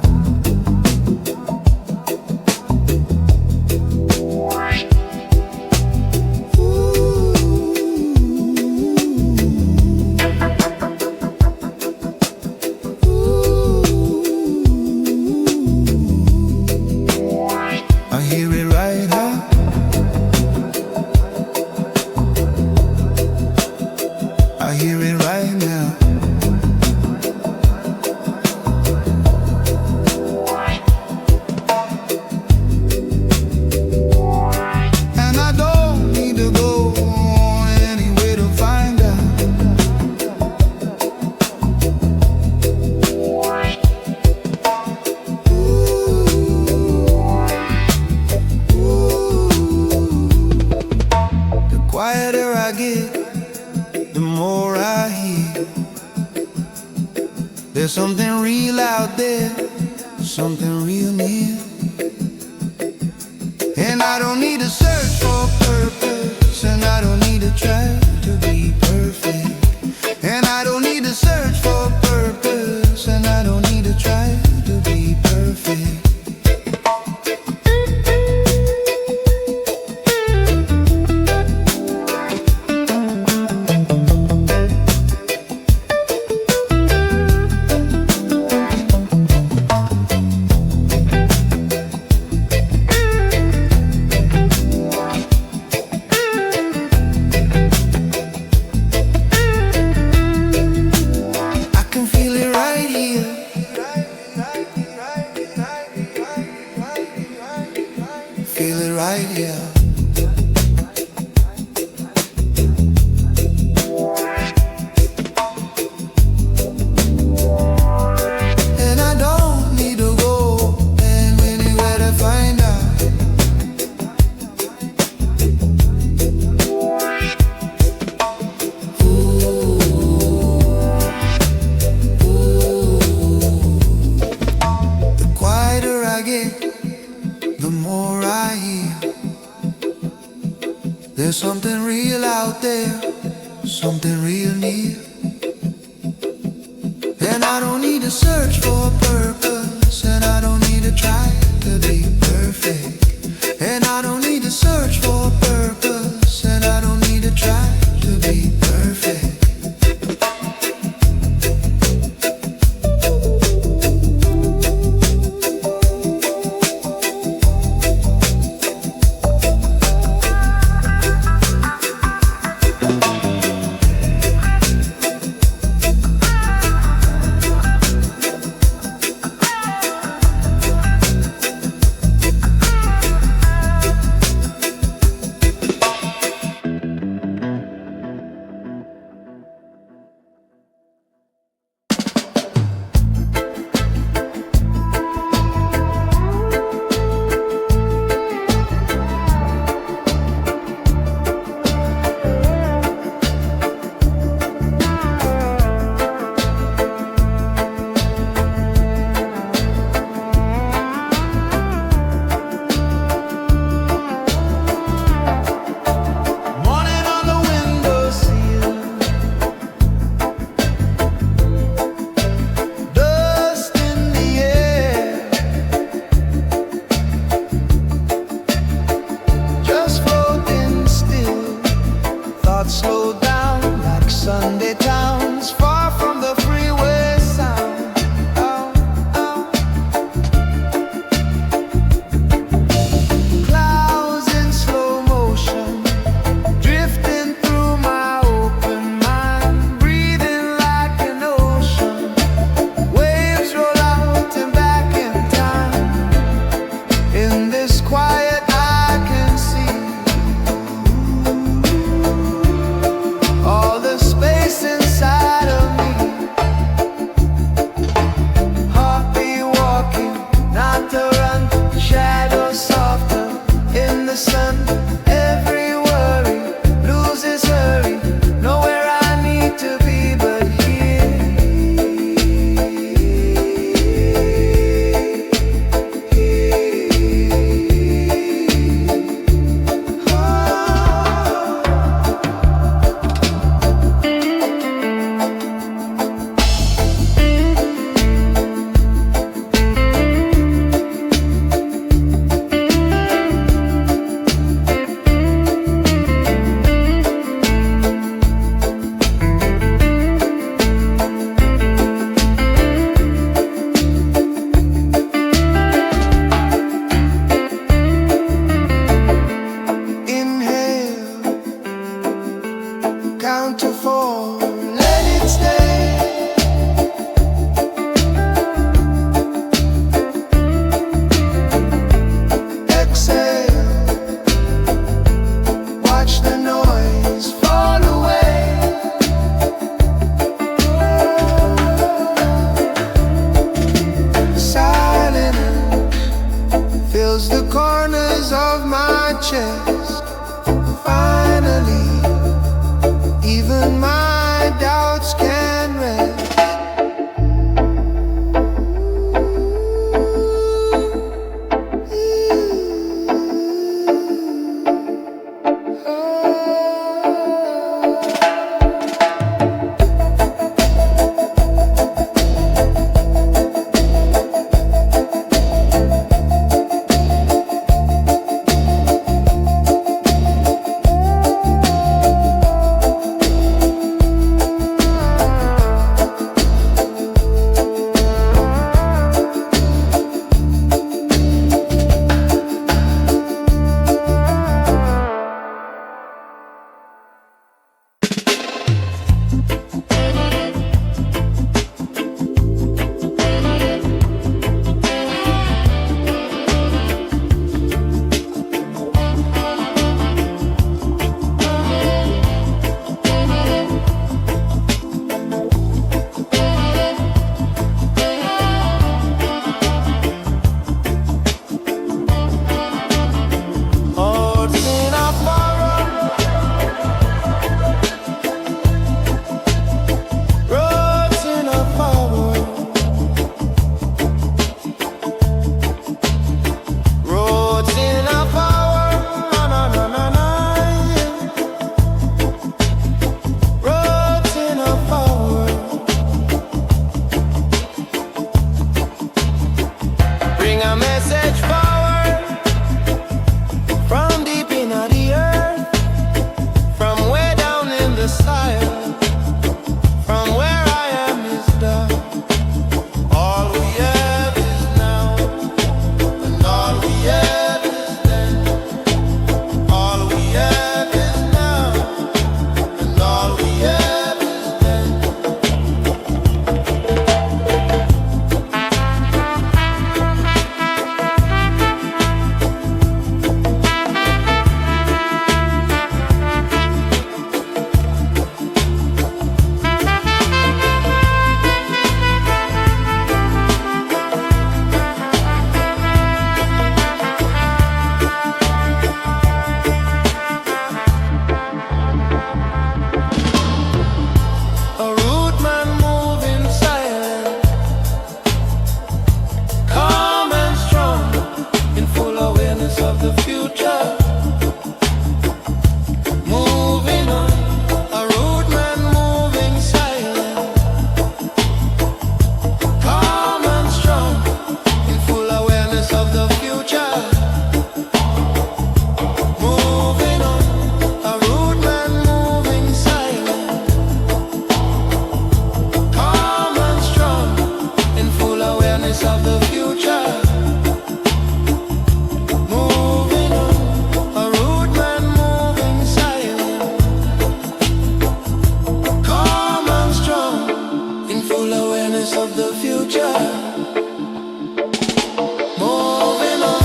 I hear it right now. I hear it right now. And I don't need to go anywhere to find out. The quieter I get, the more I hear. There's something real out there, something real near. And I don't need to search for purpose, and I don't need to try to be perfect. And I don't need to search for purpose, and I don't need to try to be perfect. feel it right here. And I don't need to go anywhere to find out. The quieter I get, the more I hear. There's something real out there, something real near. And I don't need to search for a purpose, and I don't need to try to be perfect. And I don't need to search for a purpose, and I don't need to try to be perfect. Slow down like Sunday towns, far from the freeway sound. Clouds in slow motion, drifting through my open mind, breathing like an ocean. Waves roll out and back in time. In this quiet I can see all the space inside of me. Heartbeat walking, not to run. Shadows softer in the sun. Every worry loses hurry. Nowhere I need to be but here. Count to 4, let it stay. Exhale, watch the noise fall away. Silence fills the corners of my chest. Finally, even my doubts can rest. future. Moving on, a roadman moving silent, calm and strong, in full awareness of the future. Moving on, a roadman moving silent, calm and strong, in full awareness of the future. Moving on, a roadman moving silent, calm and strong, in full awareness of the future. Moving on.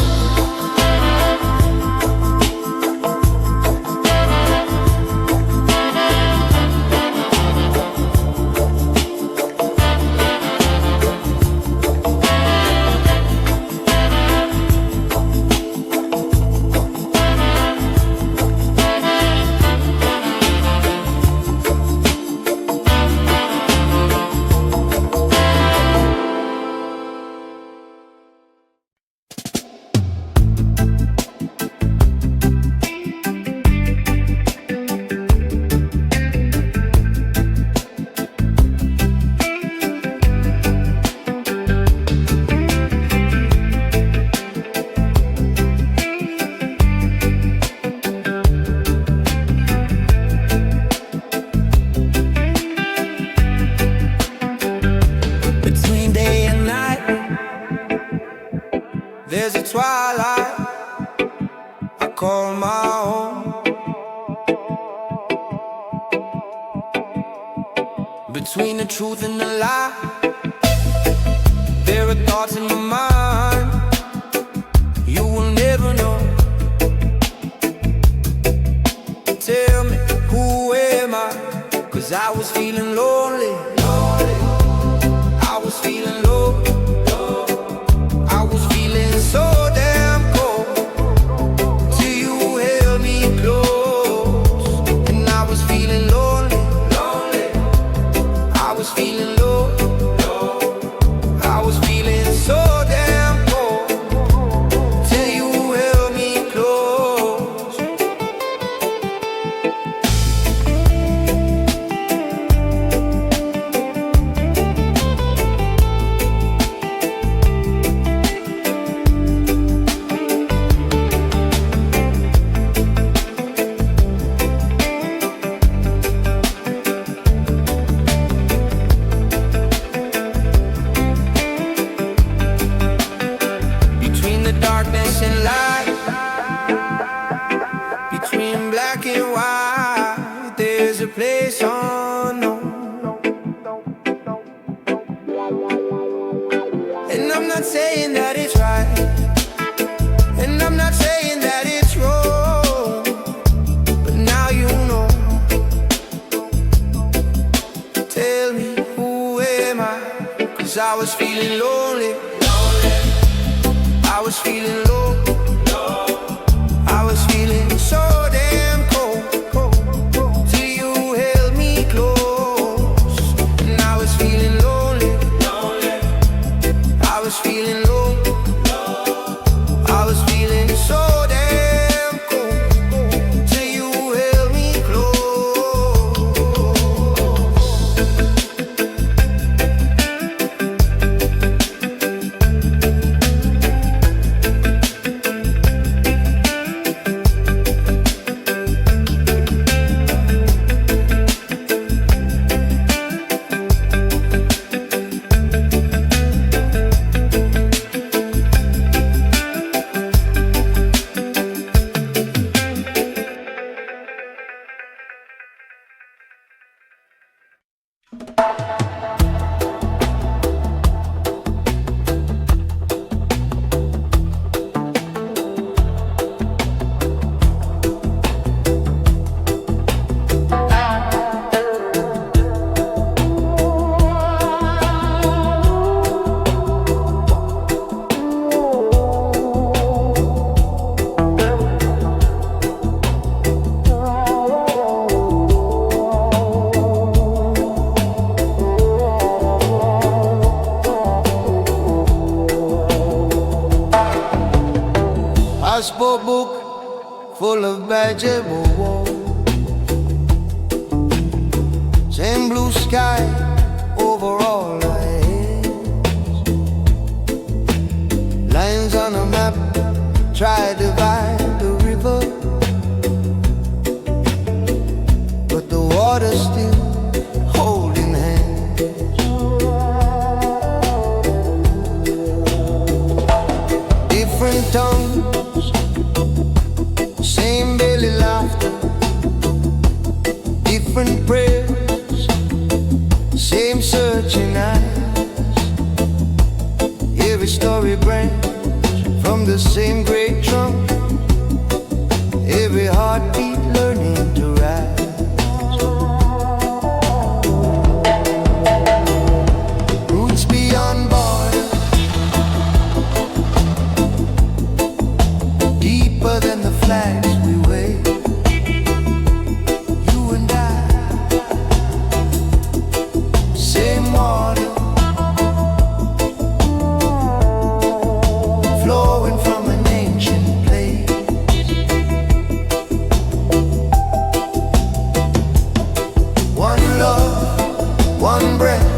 Between day and night, there's a twilight I call my own. Between the truth and the lie, there are thoughts in my mind you will never know. Tell me, who am I? 'Cause I was feeling lonely. I was feeling low. I was feeling so damn cold till you held me close. And I was feeling lonely. I was feeling low. I was feeling so damn cold till you held me close. Between the darkness and light, between black and white, there's a place unknown. And I'm not saying that it's right, and I'm not saying that it's wrong, but now you know. Tell me, who am I? 'Cause I was feeling lonely. I was feeling low. I was feeling so damn cold till you held me close. And I was feeling lonely. I was feeling low. I was feeling so damn cold till you held me close. full of vegetable woe. Same blue sky over all our heads. Lines on a map try to divide the river, but the water's still holding hands. Different tongues, same belly laughter. Different prayers, same searching eyes. Every story branch from the same great trunk. Every heartbeat learning to rise. Roots beyond borders, deeper than the flags we wave. You and I, same water, flowing from an ancient place. One love, one breath,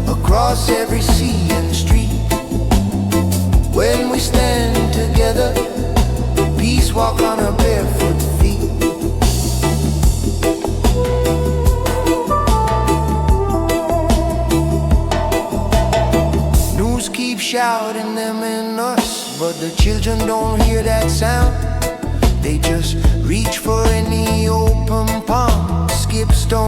across every sea and street. When we stand together, peace walk on our barefoot feet. News keep shouting them in us, but the children don't hear that sound. They just reach for any open palm, skip stone.